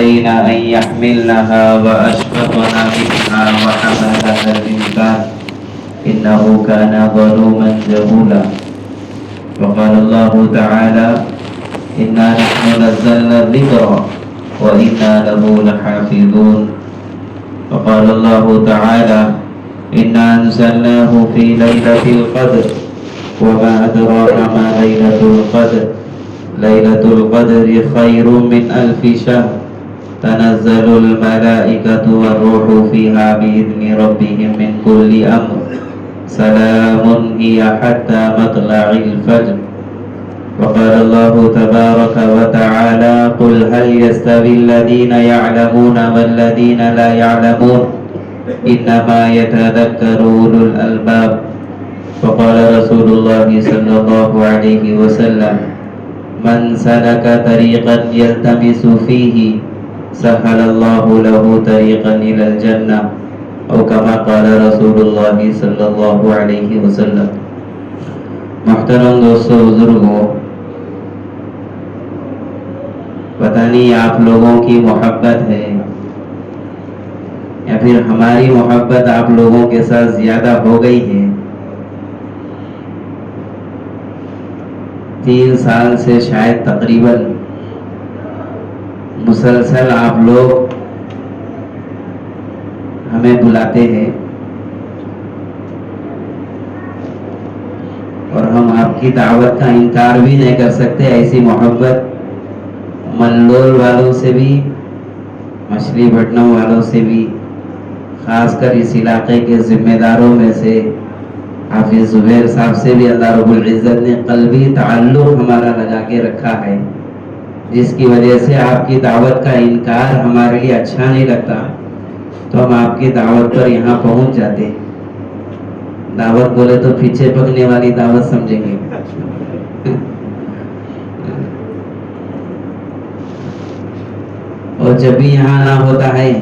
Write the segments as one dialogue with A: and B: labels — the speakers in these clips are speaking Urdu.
A: علينا أن يحملنها وأشفقنا منها وحملها الإنسان إنه كان ظلوما جهولا. وقال الله تعالى إنا نحن نزلنا الذكر وإنا له لحافظون. وقال الله تعالى إنا أنزلناه في ليلة القدر وما أدراك ما ليلة القدر ليلة القدر خير من ألف شهر تنزل الملائكة والروح فيها بإذن ربهم من كل أمر سلام هي حتى مطلع الفجر. وقال الله تبارك وتعالى قل هل يستوي الذين يعلمون والذين لا يعلمون إنما يتذكر أولو الألباب. وقال رسول الله صلى الله عليه وسلم من سلك طريقا يلتمس فيه سهل الله له طريقا إلى الجنة او كما قال رسول اللہ صلی اللہ علیہ وسلم. محترم دوستو بزرگوں، پتہ نہیں آپ لوگوں کی محبت ہے یا پھر ہماری محبت آپ لوگوں کے ساتھ زیادہ ہو گئی ہے. 3 سال سے شاید تقریباً مسلسل آپ لوگ ہمیں بلاتے ہیں اور ہم آپ کی دعوت کا انکار بھی نہیں کر سکتے. ایسی محبت ملول والوں سے بھی، مچھلی بھٹنوں والوں سے بھی، خاص کر اس علاقے کے ذمہ داروں میں سے حافظ زبیر صاحب سے بھی اللہ رب العزت نے قلبی تعلق ہمارا لگا کے رکھا ہے، جس کی وجہ سے آپ کی دعوت کا انکار ہمارے لیے اچھا نہیں لگتا. تو ہم آپ کی دعوت پر یہاں پہنچ جاتے. دعوت بولے تو پیچھے پکنے والی دعوت سمجھیں گے. اور جب بھی یہاں آنا ہوتا ہے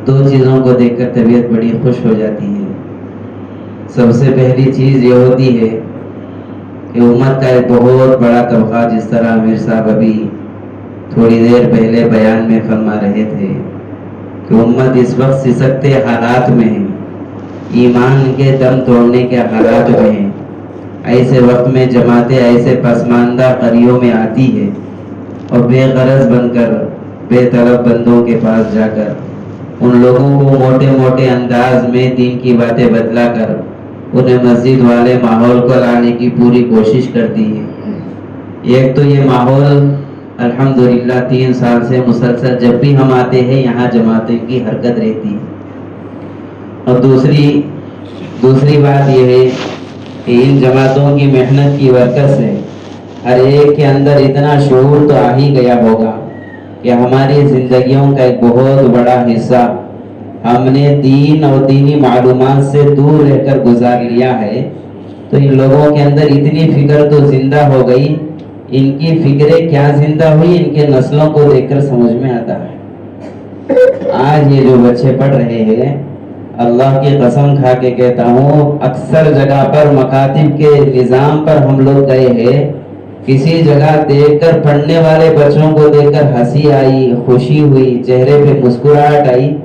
A: 2 چیزوں کو دیکھ کر طبیعت بڑی خوش ہو جاتی ہے. سب سے پہلی چیز یہ ہوتی ہے کہ امت کا ایک بہت بڑا طبقہ، جس طرح امیر صاحب ابھی تھوڑی دیر پہلے بیان میں فرما رہے تھے کہ امت اس وقت سسکتے حالات میں ہے، ایمان کے دم توڑنے کے حالات میں ہے. ایسے وقت میں جماعتیں ایسے پسماندہ قریوں میں آتی ہے اور بے غرض بن کر، بے طلب بندوں کے پاس جا کر ان لوگوں کو موٹے موٹے انداز میں دین کی باتیں بتلا کر انہیں مسجد والے ماحول کو لانے کی پوری کوشش کرتی ہے. ایک تو یہ ماحول الحمدللہ 3 سال سے مسلسل جب بھی ہم آتے ہیں یہاں جماعتیں کی حرکت رہتی ہے. اور دوسری بات یہ ہے کہ ان جماعتوں کی محنت کی برکت سے ہر ایک کے اندر اتنا شعور تو آ ہی گیا ہوگا کہ ہماری زندگیوں کا ایک بہت بڑا حصہ ہم نے دین اور دینی معلومات سے دور رہ کر گزار لیا ہے. تو ان لوگوں کے اندر اتنی فکر تو زندہ ہو گئی. ان کی فکریں کیا زندہ ہوئی ان کے نسلوں کو دیکھ کر سمجھ میں آتا ہے. آج یہ جو بچے پڑھ رہے ہیں، اللہ کی قسم کھا کے کہتا ہوں، اکثر جگہ پر مکاتب کے نظام پر ہم لوگ گئے ہیں، کسی جگہ دیکھ کر پڑھنے والے بچوں کو دیکھ کر ہنسی آئی، خوشی ہوئی، چہرے پہ مسکراہٹ آئی،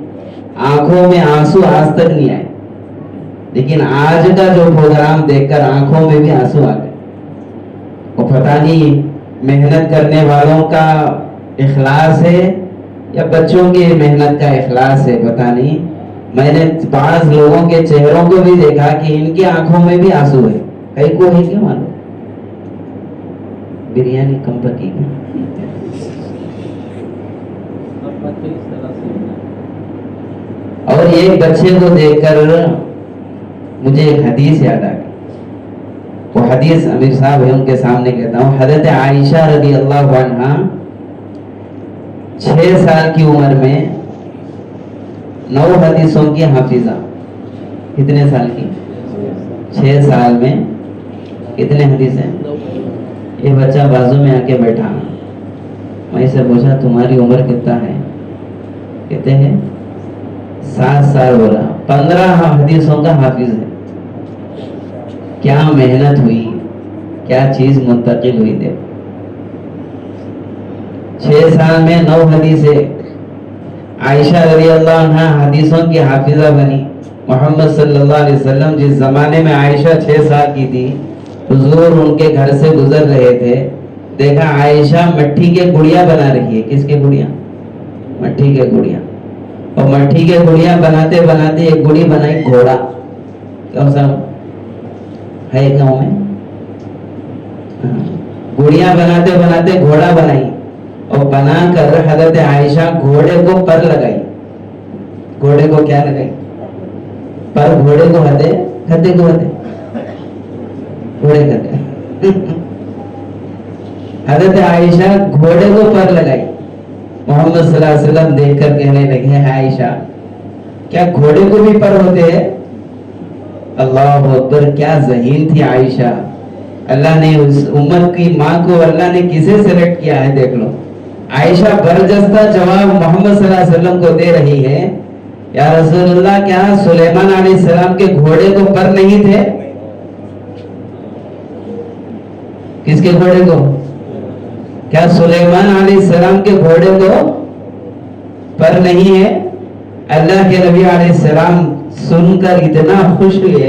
A: آنکھوں میں آنسو آج تک نہیں آئے. لیکن آج کا جو پروگرام دیکھ کر آنکھوں میں بھی آنسو آ گئے. وہ پتہ نہیں محنت کرنے والوں کا اخلاص ہے یا بچوں کی محنت کا اخلاص ہے، پتہ نہیں. میں نے بعض لوگوں کے چہروں کو بھی دیکھا کہ ان کی آنکھوں میں بھی آنسو ہے. کئی کو ہے کیا معلوم؟ بریانی کم پکی گی. اور ایک بچے کو دیکھ کر مجھے ایک حدیث یاد آ گئی. وہ حدیث امیر صاحب ہے ان کے سامنے کہتا ہوں. حضرت عائشہ رضی اللہ عنہا 6 سال کی عمر میں 9 حدیثوں کی حافظہ. کتنے سال کی؟ 6 سال میں کتنے حدیث ہیں؟ یہ بچہ بازو میں آ کے بیٹھا. میں اسے پوچھا تمہاری عمر کتنا ہے؟ کہتے ہیں 7 سال. بولا 15 حدیثوں کا حافظ ہے. کیا محنت ہوئی، کیا چیز منتقل ہوئی. دے 6 سال میں 9 حدیثیں. عائشہ رضی اللہ عنہ حدیثوں کی حافظہ بنی. محمد صلی اللہ علیہ وسلم جس زمانے میں عائشہ 6 سال کی تھی، حضور ان کے گھر سے گزر رہے تھے، دیکھا عائشہ مٹی کے گڑیا بنا رہی ہے. کس کے گڑیا؟ مٹی کے گڑیا. اور مٹی کے گڑیا بناتے بناتے ایک گڑی بنائی گھوڑا. کیا صاحب ہے گاؤں میں؟ گڑیا بناتے بناتے گھوڑا بنائی، اور بنا کر حضرت عائشہ گھوڑے کو پر لگائی. گھوڑے کو کیا لگائی؟ پر. گھوڑے کو ہدے کھدے کو ہدے گھوڑے کھدے. حضرت عائشہ گھوڑے کو پر لگائی. محمد صلی اللہ علیہ وسلم دیکھ کر کہنے لگے عائشہ کیا گھوڑے کو بھی پر ہوتے ہیں؟ اللہ اکبر، کیا ذہین تھی عائشہ. اللہ نے اس امت کی ماں کو اللہ نے کسے سلیکٹ کیا ہے دیکھ لو. عائشہ برجستہ جواب محمد صلی اللہ علیہ وسلم کو دے رہی ہے، یا رسول اللہ کیا سلیمان علیہ السلام کے گھوڑے کو پر نہیں تھے؟ کس کے گھوڑے کو؟ کیا سلیمان علیہ السلام کے گھوڑے کو پر نہیں ہے؟ اللہ کے نبی علیہ السلام سن کر اتنا خوش ہوئے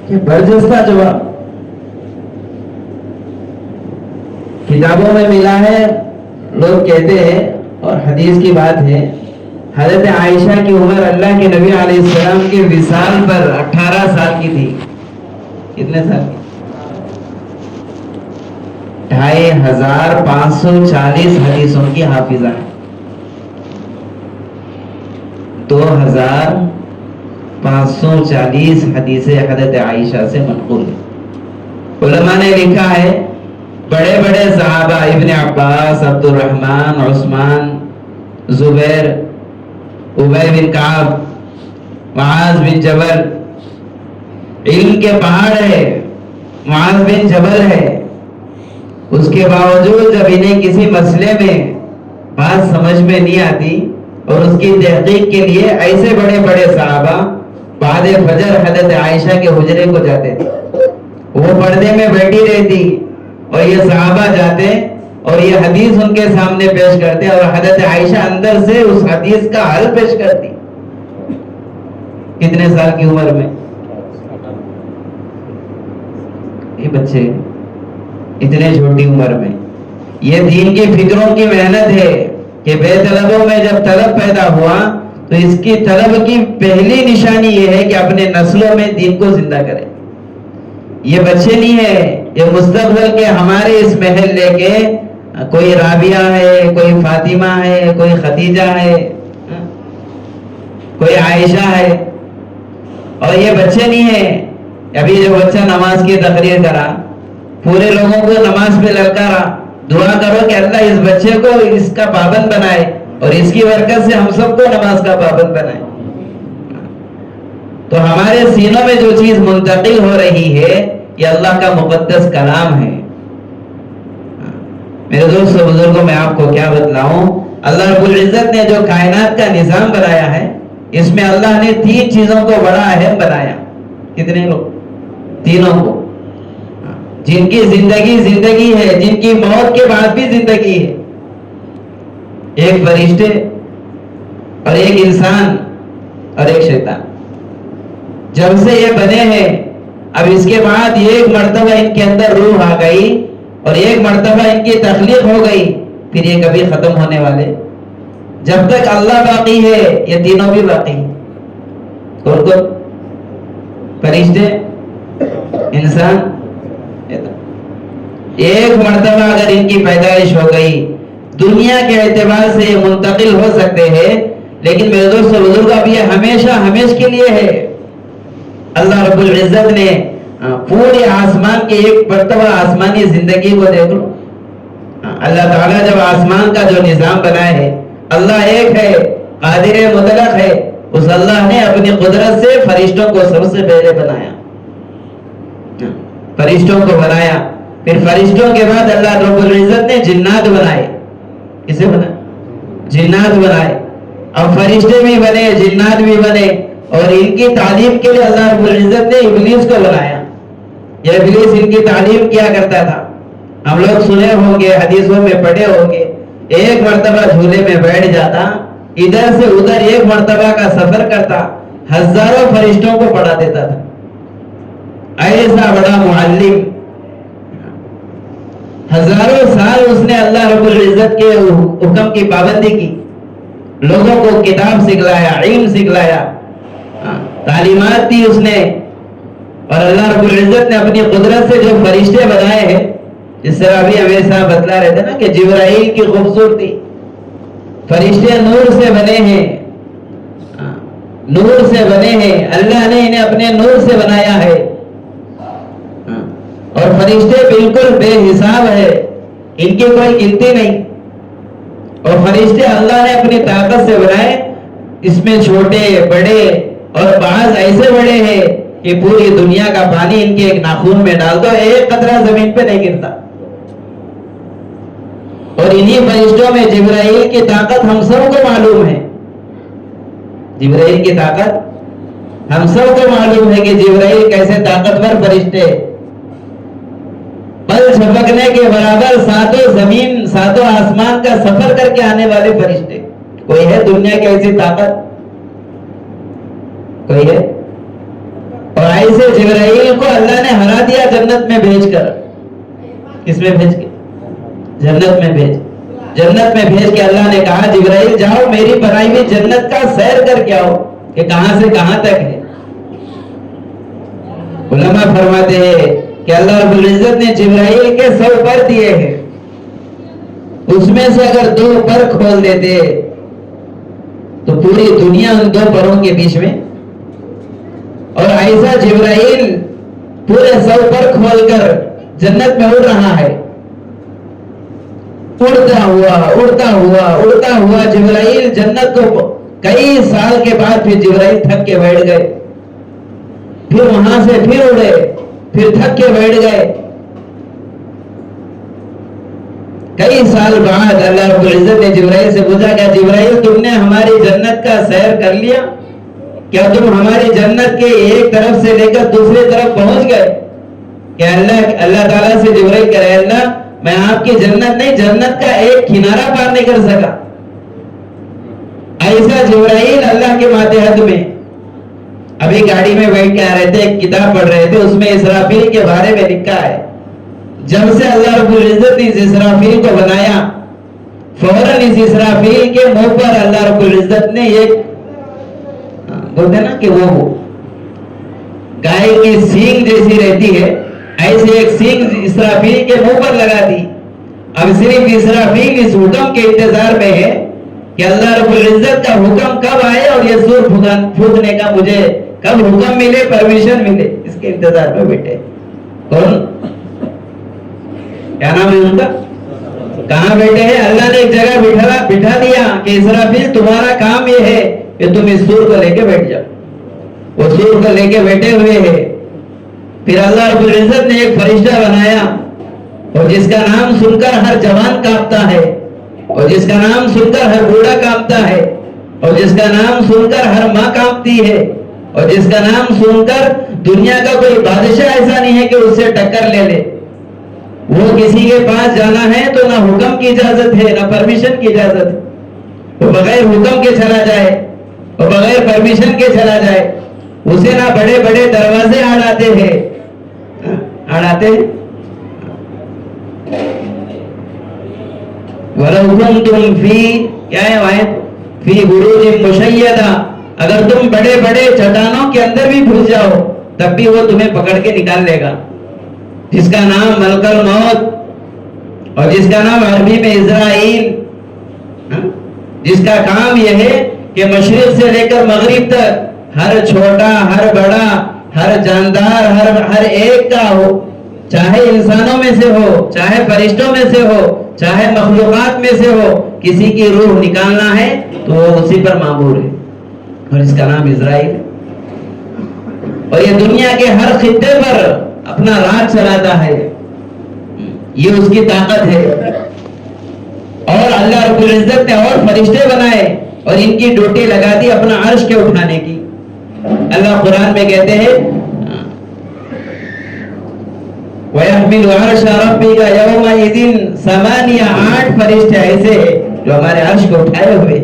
A: کہ برجستہ جواب. کتابوں میں ملا ہے، لوگ کہتے ہیں اور حدیث کی بات ہے، حضرت عائشہ کی عمر اللہ کے نبی علیہ السلام کے وصال پر 18 سال کی تھی. کتنے سال کی؟ 2540 حدیثوں کی حافظہ ہے. 2540 حدیثیں حضرت عائشہ سے منقول ہیں. علماء نے لکھا ہے بڑے بڑے صحابہ ابن عباس، عبد الرحمن، عثمان، زبیر، ابی بن کعب، معاذ بن جبل، علم کے پہاڑ ہے. معاذ بن جبل ہے، اس کے باوجود جب انہیں کسی مسئلے میں بات سمجھ میں نہیں آتی اور اس کی تحقیق کے لیے ایسے بڑے بڑے صحابہ بعد فجر حضرت عائشہ کے حجرے کو جاتے تھے. وہ پردے میں بیٹھی رہتی اور یہ صحابہ جاتے اور یہ حدیث ان کے سامنے پیش کرتے اور حضرت عائشہ اندر سے اس حدیث کا حل پیش کرتی. کتنے سال کی عمر میں؟ یہ بچے اتنے چھوٹی عمر میں. یہ دین کی فکروں کی محنت ہے کہ بے طلبوں میں جب طلب پیدا ہوا تو اس کی طلب کی پہلی نشانی یہ ہے کہ اپنے نسلوں میں دین کو زندہ کرے. یہ بچے نہیں ہیں، یہ مستقبل کے ہمارے اس محل لے کے کوئی رابعہ ہے، کوئی فاطمہ ہے، کوئی خدیجہ ہے، کوئی عائشہ ہے. اور یہ بچے نہیں ہیں. ابھی جو بچہ نماز کی تقریر کرا، پورے لوگوں کو نماز پہ للکارا، دعا کرو کہ اللہ اس بچے کو اس کا پابند بنائے اور اس کی برکت سے ہم سب کو نماز کا پابند بنائے. تو ہمارے سینوں میں جو چیز منتقل ہو رہی ہے یہ اللہ کا مقدس کلام ہے. میرے دوست و بزرگوں میں آپ کو کیا بتلاؤں، اللہ رب العزت نے جو کائنات کا نظام بنایا ہے اس میں اللہ نے 3 چیزوں کو بڑا اہم بنایا. کتنے لوگ؟ تینوں کو، جن کی زندگی ہے، جن کی موت کے بعد بھی زندگی ہے. ایک فرشتے اور ایک انسان اور ایک شیطان. جب سے یہ بنے ہیں اب اس کے بعد ایک مرتبہ ان کے اندر روح آ گئی اور ایک مرتبہ ان کی تخلیق ہو گئی، پھر یہ کبھی ختم ہونے والے. جب تک اللہ باقی ہے یہ تینوں بھی باقی ہیں. کون کون؟ فرشتے، انسان. ایک مرتبہ اگر ان کی پیدائش ہو گئی، دنیا کے اعتبار سے یہ منتقل ہو سکتے ہیں، لیکن میرے دوست و بزرگ اب یہ ہمیشہ کے لیے ہے. اللہ رب العزت نے پورے آسمان کے ایک مرتبہ آسمانی زندگی کو دیکھ لو. اللہ تعالیٰ جب آسمان کا جو نظام بنایا ہے، اللہ ایک ہے، قادر مطلق ہے. اس اللہ نے اپنی قدرت سے فرشتوں کو سب سے پہلے بنایا. فرشتوں کو بنایا، پھر فرشتوں کے بعد اللہ رب العزت نے جنات بنائے. کسے بنائے؟ جنات بنائے. اب فرشتے بھی بنے، جنات بھی بنے، اور ان کی تعلیم کے لیے اللہ رب العزت نے ابلیس کو بنایا. یہ ابلیس ان کی تعلیم کیا کرتا تھا. ہم لوگ سنے ہوں گے، حدیثوں میں پڑھے ہوں گے، ایک مرتبہ جھولے میں بیٹھ جاتا، ادھر سے ادھر ایک مرتبہ کا سفر کرتا، ہزاروں فرشتوں کو پڑھا دیتا تھا. ایسا بڑا معلم، ہزاروں سال اس نے اللہ رب العزت کے حکم کی پابندی کی، لوگوں کو کتاب سکھلایا، علم سکھلایا، تعلیمات دی اس نے. اور اللہ رب العزت نے اپنی قدرت سے جو فرشتے بنائے ہیں، جس طرح ابھی ہمیشہ بتلا رہے تھے نا کہ جبرائیل کی خوبصورتی، فرشتے نور سے بنے ہیں، نور سے بنے ہیں، اللہ نے انہیں اپنے نور سے بنایا ہے. اور فرشتے بالکل بے حساب ہے، ان کی کوئی گنتی نہیں. اور فرشتے اللہ نے اپنی طاقت سے بنائے، اس میں چھوٹے بڑے اور بعض ایسے بڑے ہیں کہ پوری دنیا کا پانی ان کے ایک ناخن میں ڈال دو، ایک قطرہ زمین پہ نہیں گرتا. اور انہی فرشتوں میں جبرائیل کی طاقت ہم سب کو معلوم ہے. جبرائیل کی طاقت ہم سب کو معلوم ہے کہ جبرائیل کیسے طاقتور فرشتے، پل جھپکنے کے برابر ساتوں زمین ساتوں آسمان کا سفر کر کے آنے والے فرشتے. کوئی ہے دنیا کی ایسی طاقت؟ کوئی ہے؟ اور ایسے جبرائیل کو اللہ نے ہرا دیا جنت میں بھیج کر. کس میں بھیج کے؟ جنت میں بھیج. جنت میں بھیج کے اللہ نے کہا جبرائیل جاؤ میری بنائی ہوئی جنت کا سیر کر کے آؤ کہ کہاں سے کہاں تک ہے. علماء فرماتے ہیں کہ اللہ رب العزت نے جبرائیل کے 100 پر دیے ہیں، اس میں سے اگر 2 پر کھول دیتے تو پوری دنیا ان 2 پروں کے بیچ میں. اور ایسا جبرائیل پورے 100 پر کھول کر جنت میں اڑ رہا ہے. اڑتا ہوا اڑتا ہوا اڑتا ہوا جبرائیل جنت کو کئی سال کے بعد پھر جبرائیل تھک کے بیٹھ گئے، پھر وہاں سے پھر اڑے، پھر تھک کے بیٹھ گئے. کئی سال بعد اللہ رب العزت نے جبرائیل سے پوچھا کہ جبرائیل تم نے ہماری جنت کا سیر کر لیا؟ کیا تم ہماری جنت کے ایک طرف سے لے کر دوسری طرف پہنچ گئے؟ کہ اللہ تعالیٰ سے جبرائیل کہہ رہے اللہ میں آپ کی جنت نہیں، جنت کا ایک کنارہ پار نہیں کر سکا. ایسا جبرائیل اللہ کے ماتحت میں. ابھی گاڑی میں بیٹھ کے آ رہے تھے، ایک کتاب پڑھ رہے تھے، اس میں اسرافیل کے بارے میں لکھا ہے جب سے اللہ رب العزت نے اس اسرافیل کو بنایا، فوراً اس اسرافیل کے منہ پر اللہ رب العزت نے ایک بولتے نا کہ وہ گائے کی سینگ جیسی رہتی ہے، ایسے ایک سینگ اسرافیل کے منہ پر لگا دی. اب صرف اسرافیل اس حکم کے انتظار میں ہے کہ اللہ رب العزت کا حکم کب آئے اور یہ سور پھونکنے کا مجھے کب حکم ملے، پرمیشن ملے، اس کے انتظار میں بیٹھے. کون؟ کیا نام ہے ان کا؟ کہاں بیٹھے ہیں؟ اللہ نے ایک جگہ بٹھا دیا کہ اسرافیل تمہارا کام یہ ہے کہ تم اس سور کو لے کے بیٹھ جاؤ. وہ سور کو لے کے بیٹھے ہوئے ہیں. پھر اللہ رب العزت نے ایک فرشتہ بنایا اور جس کا نام سن کر ہر جوان کانپتا ہے، اور جس کا نام سن کر ہر بوڑھا کانپتا ہے، اور جس کا نام سن کر ہر ماں کانپتی ہے، اور جس کا نام سن کر دنیا کا کوئی بادشاہ ایسا نہیں ہے کہ اس سے ٹکر لے لے. وہ کسی کے پاس جانا ہے تو نہ حکم کی اجازت ہے نہ پرمیشن کی اجازت ہے، وہ بغیر حکم کے چلا جائے اور بغیر پرمیشن کے چلا جائے. اسے نہ بڑے بڑے دروازے اڑاتے ہیں، اڑاتے ہیں. وَلَوْ كُنْتُمْ فِي کیا ہے وائد فی بروج مشیدہ، اگر تم بڑے بڑے چٹانوں کے اندر بھی گھس جاؤ تب بھی وہ تمہیں پکڑ کے نکال لے گا. جس کا نام ملک الموت اور جس کا نام عربی میں اسرائیل، جس کا کام یہ ہے کہ مشرق سے لے کر مغرب تک ہر چھوٹا ہر بڑا ہر جاندار ہر ایک کا ہو، چاہے انسانوں میں سے ہو چاہے فرشتوں میں سے ہو چاہے مخلوقات میں سے ہو، کسی کی روح نکالنا ہے تو وہ اسی پر مامور ہے، اور اس کا نام اسرائیل ہے. اور یہ دنیا کے ہر خطے پر اپنا راج چلاتا ہے، یہ اس کی طاقت ہے. اور اللہ رب العزت نے اور فرشتے بنائے اور ان کی ڈیوٹی لگا دی اپنا عرش کے اٹھانے کی. اللہ قرآن میں کہتے ہیں وَيَحْمِلُ عَرْشَ رَبِّكَ يَوْمَئِذٍ 8 فرشتے ایسے ہیں جو ہمارے عرش کو اٹھائے ہوئے.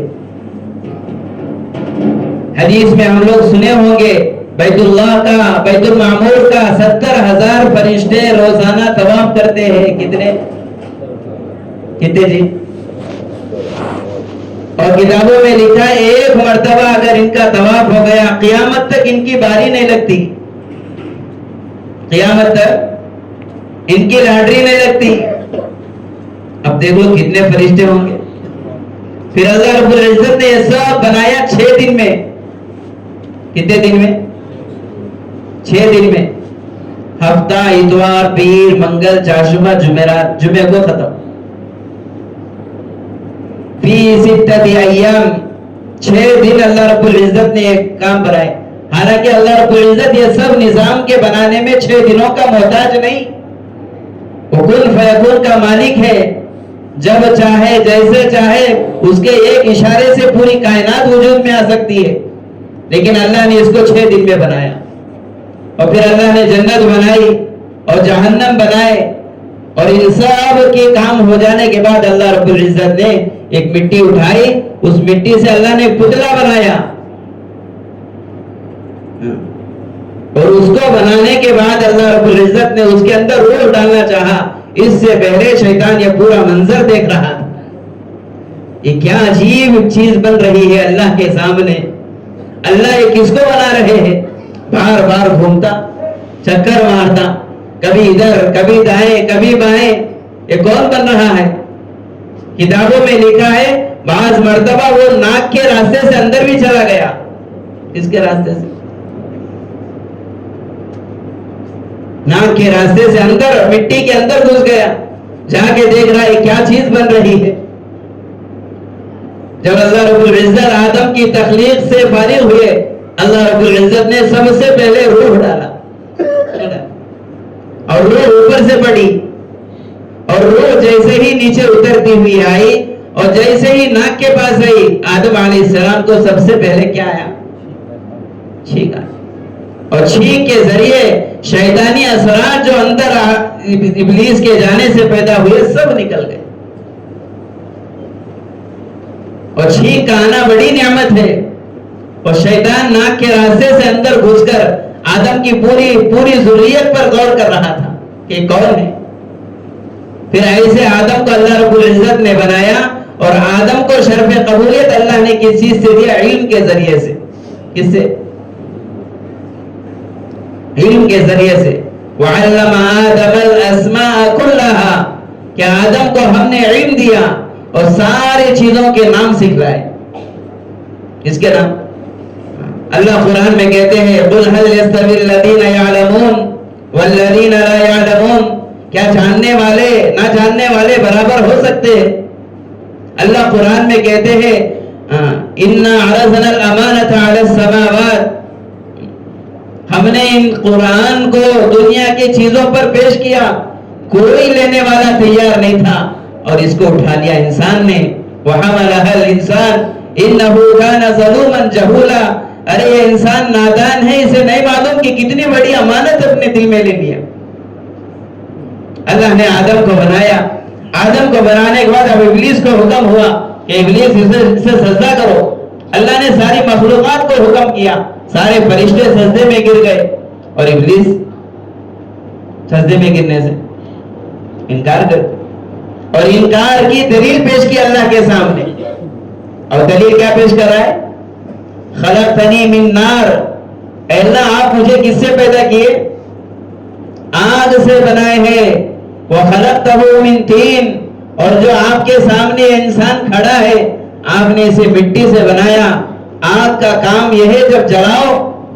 A: حدیث میں ہم لوگ سنے ہوں گے بیت اللہ کا، بیت المعمور کا 70,000 فرشتے روزانہ طواف کرتے ہیں. کتنے جی؟ اور کتابوں میں لکھا ہے ایک مرتبہ اگر ان کا طواف ہو گیا قیامت تک ان کی باری نہیں لگتی. قیامت تک ان کی لاٹری نہیں لگتی. اب دیکھو کتنے فرشتے ہوں گے. پھر اللہ رب العزت نے یہ سب بنایا 6 دن میں. کتنے دن میں؟ 6 دن میں. ہفتہ، اتوار، پیر، منگل، چہارشنبہ، جمعرات، جمعے کو ختم. فی 6 ایام، 6 دن اللہ رب العزت نے ایک کام بنائے. حالانکہ اللہ رب العزت یہ سب نظام کے بنانے میں 6 دنوں کا محتاج نہیں. وہ کن فیکون کا مالک ہے. جب چاہے جیسے چاہے اس کے ایک اشارے سے پوری کائنات وجود میں آ سکتی ہے. لیکن اللہ نے اس کو 6 دن میں بنایا. اور پھر اللہ نے جنت بنائی اور جہنم بنائے. اور ان سب کے کام ہو جانے کے بعد اللہ رب العزت نے ایک مٹی اٹھائی. اس مٹی سے اللہ نے پتلا بنایا. اور اس کو بنانے کے بعد اللہ رب العزت نے اس کے اندر روح ڈالنا چاہا. اس سے پہلے شیطان یہ پورا منظر دیکھ رہا تھا. یہ کیا عجیب چیز بن رہی ہے اللہ کے سامنے. اللہ یہ کس کو بنا رہے ہیں؟ بار بار گھومتا، چکر مارتا، کبھی ادھر کبھی دائیں کبھی بائیں. یہ کون بن رہا ہے؟ کتابوں میں لکھا ہے بعض مرتبہ وہ ناک کے راستے سے اندر بھی چلا گیا. کس کے راستے سے؟ ناک کے راستے سے اندر، مٹی کے اندر گھس گیا. جا کے دیکھ رہا ہے کیا چیز بن رہی ہے. جب اللہ رب العزت آدم کی تخلیق سے فارغ ہوئے اللہ رب العزت نے سب سے پہلے روح ڈالا. اور روح اوپر سے پڑی. اور روح جیسے ہی نیچے اترتی ہوئی آئی اور جیسے ہی ناک کے پاس آئی آدم علیہ السلام کو سب سے پہلے کیا آیا؟ چھینک آیا. اور چھینک کے ذریعے شیطانی اثرات جو اندر ابلیس کے جانے سے پیدا ہوئے سب نکل گئے. اور چھینک کا آنا بڑی نعمت ہے. اور شیطان ناک کے راستے سے اندر گھس کر آدم کی پوری ذریت پر غور کر رہا تھا کہ کون ہے. پھر ایسے آدم کو اللہ رب العزت نے بنایا. اور آدم کو شرف قبولیت اللہ نے کس چیز سے دیا؟ علم کے ذریعے سے. کس سے؟ علم کے ذریعے سے. وَعَلَّمَ آدَمَ الْأَسْمَاءَ كُلَّهَا کہ آدم کو ہم نے علم دیا اور ساری چیزوں کے نام سکھلائے. کس کے نام؟ اللہ قرآن میں کہتے ہیں قُلْ هَلْ يَسْتَوِي الَّذِينَ يَعْلَمُونَ وَالَّذِينَ لَا يَعْلَمُونَ کیا جاننے والے نہ جاننے والے برابر ہو سکتے ہیں؟ اللہ قرآن میں کہتے ہیں إِنَّا عَرَضْنَا الْأَمَانَةَ عَلَى السَّمَاوَاتِ ہم نے ان قرآن کو دنیا کی چیزوں پر پیش کیا. کوئی لینے والا تیار نہیں تھا اور اس کو اٹھا لیا انسان نے. وَحَمَلَهَا الْإِنسَانُ إِنَّهُ كَانَ ظَلُومًا جَهُولًا ارے یہ انسان نادان ہے، اسے نہیں معلوم کہ کتنی بڑی امانت اپنے دل میں لے لیا. اللہ نے آدم کو بنایا. آدم کو بنانے کے بعد اب ابلیس کو حکم ہوا کہ ابلیس اسے سجدہ کرو. اللہ نے ساری مخلوقات کو حکم کیا. سارے فرشتے سجدے میں گر گئے اور ابلیس سجدے میں گرنے سے انکار کر. اور انکار کی دلیل پیش کی اللہ کے سامنے. اور دلیل کیا پیش کر رہا ہے؟ خلقتنی من نار اے اللہ آپ مجھے کس سے پیدا کیے؟ آگ سے بنائے ہیں. وخلقتہ من طین اور جو آپ کے سامنے انسان کھڑا ہے آپ نے اسے مٹی سے بنایا. آگ کا کام یہ ہے جب جلاؤ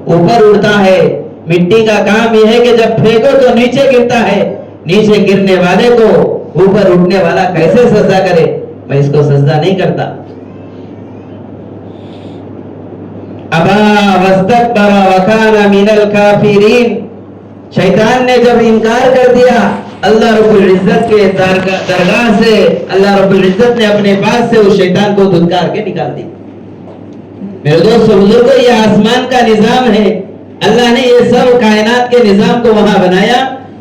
A: اوپر اڑتا ہے. مٹی کا کام یہ ہے کہ جب پھینکو تو نیچے گرتا ہے. نیچے گرنے والے کو اوپر اٹھنے والا کیسے سجدہ کرے؟ میں اس کو سجدہ نہیں کرتا. ابا واستکبر وکان من الکافرین شیطان نے جب انکار کر دیا اللہ رب العزت کے درگاہ سے اللہ رب العزت نے اپنے پاس سے اس شیطان کو دھتکار کے نکال دی. میرے دوستو بزرگو یہ آسمان کا نظام ہے. اللہ نے یہ سب کائنات کے نظام کو وہاں بنایا.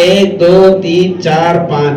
A: 1, 2, 3, 4, 5,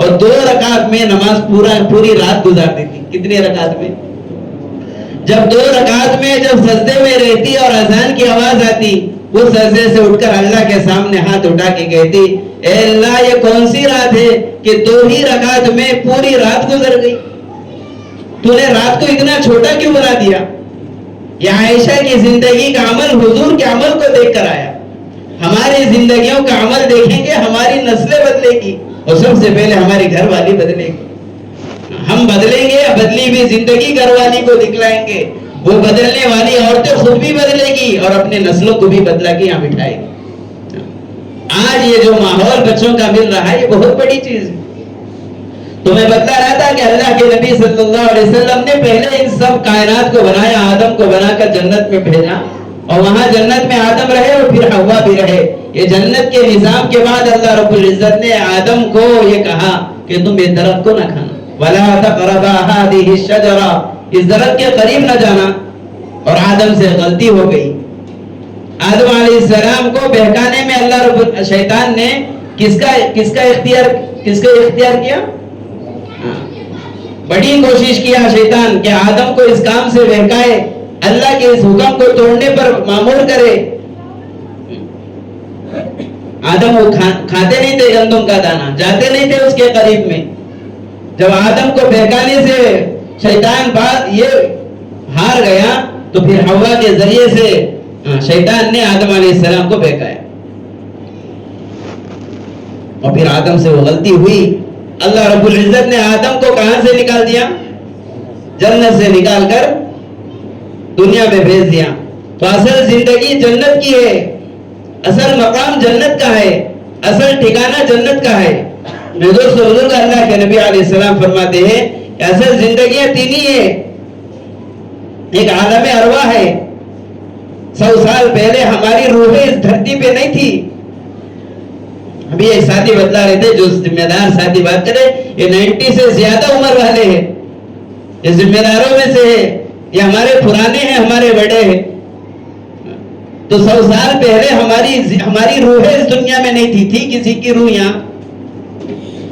A: اور 2 رکعت میں نماز پوری رات گزارتی تھی. کتنی رکعت میں؟ جب 2 رکعت میں جب سجدے میں رہتی اور اذان کی آواز آتی، وہ سجدے سے اٹھ کر اللہ کے سامنے ہاتھ اٹھا کے کہتی، اے اللہ یہ کون سی رات ہے کہ 2 ہی رکعت میں پوری رات گزر گئی؟ تو نے رات کو اتنا چھوٹا کیوں بنا دیا؟ یہ عائشہ کی زندگی کا عمل حضور کے عمل کو دیکھ کر آیا. ہماری زندگیوں کا عمل دیکھیں گے، ہماری نسلیں بدلے گی، اور سب سے پہلے ہماری گھر والی بدلے گی. ہم بدلیں گے، بدلی ہوئی زندگی گھر والی کو دکھلائیں گے، وہ بدلنے والی عورتیں خود بھی بدلے گی اور اپنے نسلوں کو بھی بدلا کے یہاں بٹھائے گی. آج یہ جو ماحول بچوں کا مل رہا ہے یہ بہت بڑی چیز ہے. تو میں بتا رہا تھا کہ اللہ کے نبی صلی اللہ علیہ وسلم نے پہلے ان سب کائنات کو بنایا، آدم کو بنا کر جنت میں بھیجا، اور وہاں جنت میں آدم رہے اور پھر حوا بھی رہے. یہ جنت کے نظام کے بعد اللہ رب العزت نے آدم کو یہ کہا کہ تم اس درخت کو نہ کھانا، وَلَا تَقْرَبَا هَٰذِهِ الشَّجَرَةَ، اس درخت کے قریب نہ جانا. اور آدم سے غلطی ہو گئی. آدم علیہ السلام کو بہکانے میں اللہ شیطان نے کس کا اختیار کیا؟ بڑی کوشش کیا شیطان کہ آدم کو اس کام سے بہکائے، اللہ کے اس حکم کو توڑنے پر معمور کرے. آدم وہ کھاتے نہیں تھے گندم کا دانہ، جاتے نہیں تھے اس کے قریب میں. جب آدم کو بہکانے سے شیطان بات یہ ہار گیا تو پھر حوا کے ذریعے سے شیطان نے آدم علیہ السلام کو بہکایا، اور پھر آدم سے وہ غلطی ہوئی. اللہ رب العزت نے آدم کو کہاں سے نکال دیا؟ جنت سے نکال کر دنیا میں بھیج دیا. تو اصل زندگی جنت کی ہے، اصل مقام جنت کا ہے، اصل ٹھکانہ جنت کا ہے. میرے دوستو، بزرگ اللہ کے نبی علیہ السلام فرماتے ہیں کہ اصل زندگیاں 3 ہی ہے. ایک عالم ارواح ہے. 100 سال پہلے ہماری روحیں اس دھرتی پہ نہیں تھی. ابھی ایک ساتھی بتلا رہے تھے، جو ذمہ دار ساتھی بات کرے، یہ 90 سے زیادہ عمر والے ہیں، یہ ذمہ داروں میں سے ہے، یہ ہمارے پرانے ہیں، ہمارے بڑے ہیں. تو 100 سال پہلے ہماری روحیں اس دنیا میں نہیں تھی کسی کی روح یہاں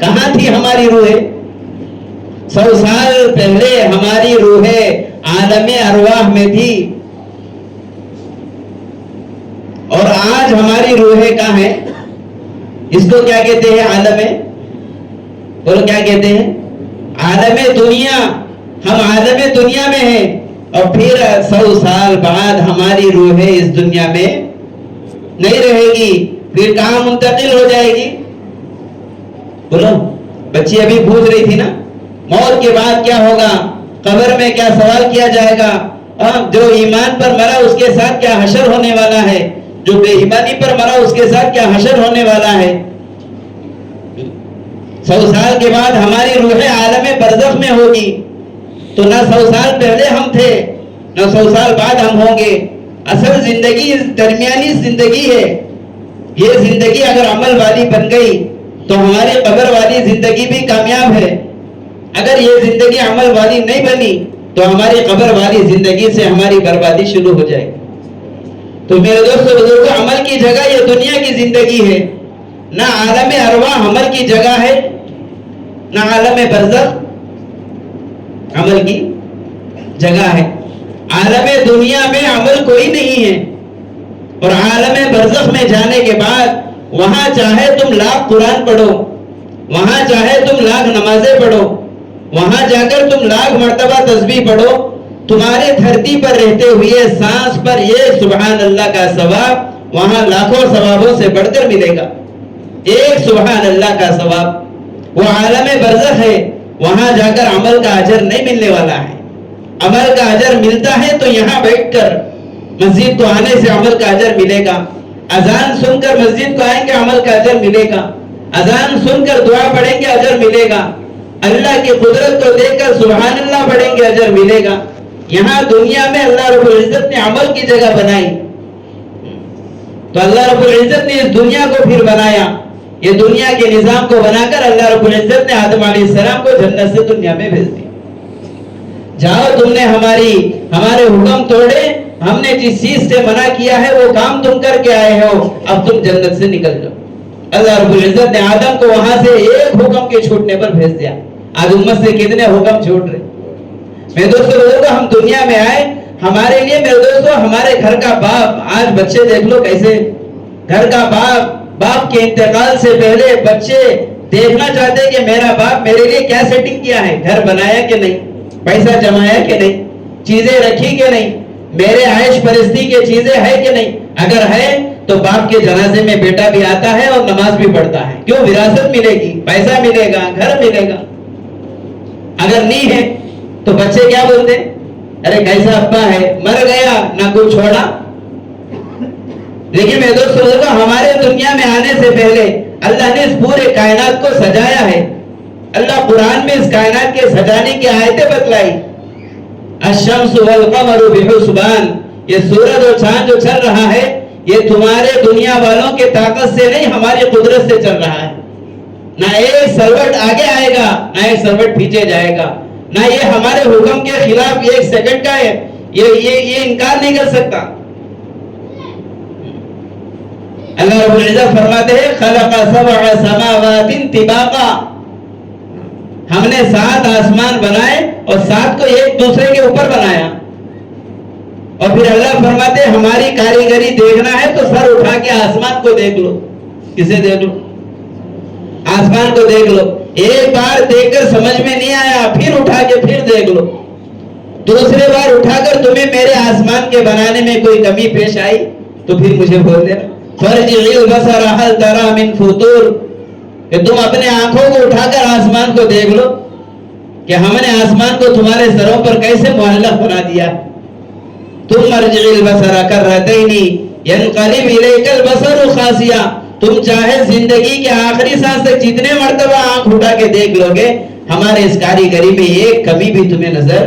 A: کہاں تھی؟ ہماری روحیں 100 سال پہلے ہماری روحیں عالم ارواح میں تھی، اور آج ہماری روحیں کہاں ہیں؟ اس کو کیا کہتے ہیں؟ عالم، بولو کیا کہتے ہیں؟ عالم دنیا. ہم عالم دنیا میں ہیں، اور پھر 100 سال بعد ہماری روحیں اس دنیا میں نہیں رہے گی. پھر کہاں منتقل ہو جائے گی؟ بولو. بچی ابھی پوچھ رہی تھی نا، موت کے بعد کیا ہوگا، قبر میں کیا سوال کیا جائے گا، جو ایمان پر مرا اس کے ساتھ کیا حشر ہونے والا ہے، جو بے ایمانی پر مرا اس کے ساتھ کیا حشر ہونے والا ہے. 100 سال کے بعد ہماری روحیں عالم برزخ میں ہوگی. تو نہ 100 سال پہلے ہم تھے، نہ 100 سال بعد ہم ہوں گے. اصل زندگی درمیانی زندگی ہے. یہ زندگی اگر عمل والی بن گئی تو ہماری قبر والی زندگی بھی کامیاب ہے. اگر یہ زندگی عمل والی نہیں بنی تو ہماری قبر والی زندگی سے ہماری بربادی شروع ہو جائے گی. تو میرے دوستو بزرگوں، عمل کی جگہ یہ دنیا کی زندگی ہے، نہ عالم ارواح عمل کی جگہ ہے، نہ عالم برزخ عمل کی جگہ ہے. عالم دنیا میں عمل کوئی نہیں ہے، اور عالم برزخ میں جانے کے بعد وہاں چاہے تم 1,00,000 قرآن پڑھو، وہاں چاہے تم 1,00,000 نمازیں پڑھو، وہاں جا کر تم 1,00,000 مرتبہ تسبیح پڑھو، تمہارے دھرتی پر رہتے ہوئے سانس پر یہ سبحان اللہ کا ثواب وہاں لاکھوں ثوابوں سے بڑھ کر ملے گا. ایک سبحان اللہ کا ثواب وہ عالم برزخ ہے. وہاں جا کر عمل کا اجر نہیں ملنے والا ہے. عمل کا اجر ملتا ہے تو یہاں بیٹھ کر مسجد کو آنے سے عمل کا اجر ملے گا. اذان سن کر مسجد کو آئیں گے عمل کا اجر ملے گا. اذان سن کر دعا پڑھیں گے اجر ملے گا. اللہ کی قدرت کو دیکھ کر سبحان اللہ پڑھیں گے اجر ملے گا. یہاں دنیا میں اللہ رب العزت نے عمل کی جگہ بنائی، تو اللہ رب العزت نے اس دنیا کو پھر بنایا. یہ دنیا کے نظام کو بنا کر اللہ رب العزت نے آدم علیہ السلام کو جنت سے دنیا میں بھیج دیا. جاؤ، تم نے ہمارے حکم توڑے، ہم نے جس چیز سے منع کیا ہے وہ کام تم کر کے آئے ہو، اب تم جنت سے نکل جاؤ. اللہ رب العزت نے آدم کو وہاں سے ایک حکم کے چھوٹنے پر بھیج دیا. آج امت سے کتنے حکم چھوٹ رہے. میرے دوستو بزرگو, ہم دنیا میں آئے, ہمارے لیے میرے دوستو ہمارے گھر کا باپ, آج بچے دیکھ لو کیسے گھر کا باپ کے انتقال سے پہلے بچے دیکھنا چاہتے کہ میرا باپ میرے لیے کیا سیٹنگ کیا ہے, گھر بنایا کہ نہیں, پیسہ جمایا کہ نہیں, چیزیں رکھی کہ نہیں, میرے عائش پرستی کے چیزیں ہے کہ نہیں. اگر ہے تو باپ کے جنازے میں بیٹا بھی آتا ہے اور نماز بھی پڑھتا ہے. کیوں؟ وراثت ملے گی, پیسہ ملے گا, گھر ملے گا. اگر نہیں ہے تو بچے کیا بولتے ہیں, ارے کیسا ابا ہے, مر گیا نہ کچھ چھوڑا. لیکن میرے دوست بزرگوں, ہمارے دنیا میں آنے سے پہلے اللہ نے اس پورے کائنات کو سجایا ہے. اللہ قرآن میں اس کائنات کے سجانے کی آیتیں بتلائی. الشمس والقمر بحسبان, یہ سورج اور چاند جو چل رہا ہے یہ تمہارے دنیا والوں کے طاقت سے نہیں, ہماری قدرت سے چل رہا ہے. نہ ایک سروٹ آگے آئے گا نہ ایک سروٹ پیچھے جائے گا, نہ یہ ہمارے حکم کے خلاف ایک سیکنڈ کا ہے, یہ انکار نہیں کر سکتا. اللہ رب العزت فرماتے ہیں خلق سبع سماوات طباقا, ہم نے 7 آسمان بنائے اور 7 کو ایک دوسرے کے اوپر بنایا. اور پھر اللہ فرماتے ہیں ہماری کاریگری دیکھنا ہے تو سر اٹھا کے آسمان کو دیکھ لو. کسے دیکھ لو؟ آسمان کو دیکھ لو. ایک بار دیکھ کر سمجھ میں نہیں آیا, پھر اٹھا کے پھر دیکھ لو. دوسرے بار اٹھا کر تمہیں میرے آسمان کے بنانے میں کوئی کمی پیش آئی تو پھر مجھے بول دینا. فرجع البصر هل ترى من فطور, کہ تم اپنے آنکھوں کو اٹھا کر آسمان کو دیکھ لو کہ ہم نے آسمان کو تمہارے سروں پر کیسے معلق بنا دیا. تم ارجع البصر کرتین ينقلب اليك البصر خاسئا, تم چاہے زندگی کے آخری سانس تک جتنے مرتبہ آنکھ اٹھا کے دیکھ لو گے ہمارے اس کاریگری میں ایک کمی بھی تمہیں نظر.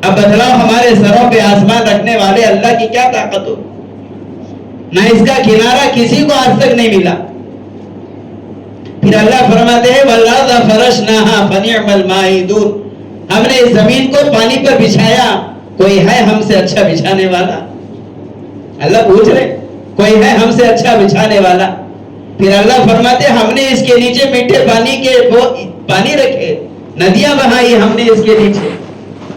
A: اب بتلاؤ ہمارے سروں پہ آسمان رکھنے والے اللہ کی کیا طاقت ہو. نہ اس کا کنارہ کسی کو آج تک نہیں ملا. پھر اللہ فرماتے ہیں والارض فرشناها فنعم الماہدون, ہم نے اس زمین کو پانی پر بچھایا, کوئی ہے ہم سے اچھا بچھانے والا. اللہ پوچھ رہے کوئی ہے ہم سے اچھا بچھانے والا. پھر اللہ فرماتے ہم نے اس کے نیچے میٹھے پانی کے پانی رکھے, ندیاں بہائی ہم نے اس کے نیچے.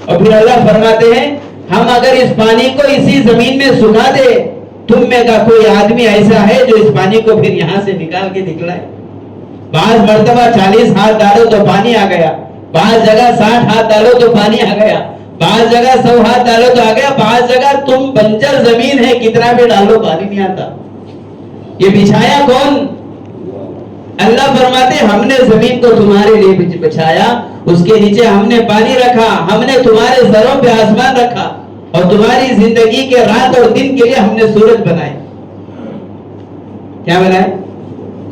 A: اور پھر اللہ فرماتے ہیں ہم اگر اس پانی کو اسی زمین میں سکھا دے, تم میں کا کوئی آدمی ایسا ہے جو اس پانی کو پھر یہاں سے نکال کے نکلائے. بعض مرتبہ 40 ہاتھ ڈالو تو پانی آ گیا, بعض جگہ 60 ہاتھ ڈالو تو پانی آ گیا, بعض جگہ 100 ہاتھ ڈالو تو آ گیا, بعض جگہ تم بنجر زمین ہے کتنا بھی ڈالو پانی نہیں آتا. یہ بچھایا کون؟ اللہ فرماتے ہم نے زمین کو تمہارے لیے بچھایا, اس کے نیچے ہم نے پانی رکھا, ہم نے تمہارے سروں پہ آسمان رکھا, اور تمہاری زندگی کے رات اور دن کے لیے ہم نے سورج بنائے. کیا بنائے؟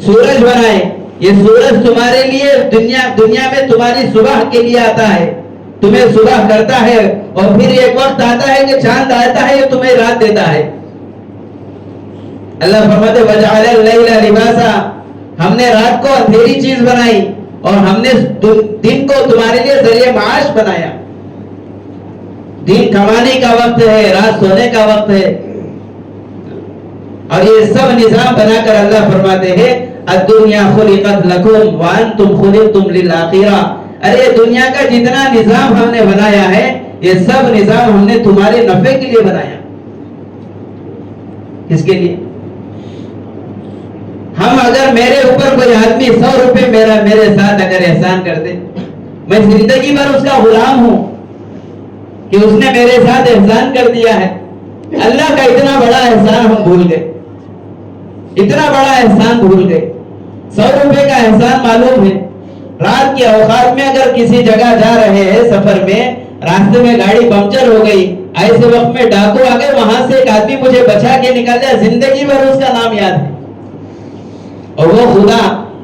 A: سورج بنائے. یہ سورج تمہارے لیے دنیا میں تمہاری صبح کے لیے آتا ہے, تمہیں صبح کرتا ہے, اور پھر ایک وقت آتا ہے کہ چاند آتا ہے, یہ تمہیں رات دیتا ہے. اللہ فرماتے وجعل اللیل لباسا, ہم نے رات کو اندھیری چیز بنائی اور ہم نے دن کو تمہارے لیے ذریعہ معاش بنایا. دن کمانے کا وقت ہے, رات سونے کا وقت ہے. اور یہ سب نظام بنا کر اللہ فرماتے ہیں الدنیا خلقت لکم وانتم خلقتم للآخرہ. ارے دنیا کا جتنا نظام ہم نے بنایا ہے یہ سب نظام ہم نے تمہارے نفع کے لیے بنایا. کس کے لیے؟ ہم اگر میرے اوپر کوئی آدمی 100 روپے میرے ساتھ اگر احسان کر دے, میں زندگی بھر اس کا غلام ہوں کہ اس نے میرے ساتھ احسان کر دیا ہے. اللہ کا اتنا بڑا احسان ہم بھول گئے, اتنا بڑا احسان بھول گئے. 100 روپے کا احسان معلوم ہے. رات کے اوقات میں اگر کسی جگہ جا رہے ہیں سفر میں, راستے میں گاڑی پنکچر ہو گئی, ایسے وقت میں ڈاکو آ گئے, وہاں سے ایک آدمی مجھے بچا کے نکال دیا, زندگی بھر اس کا نام یاد ہے. اور وہ خدا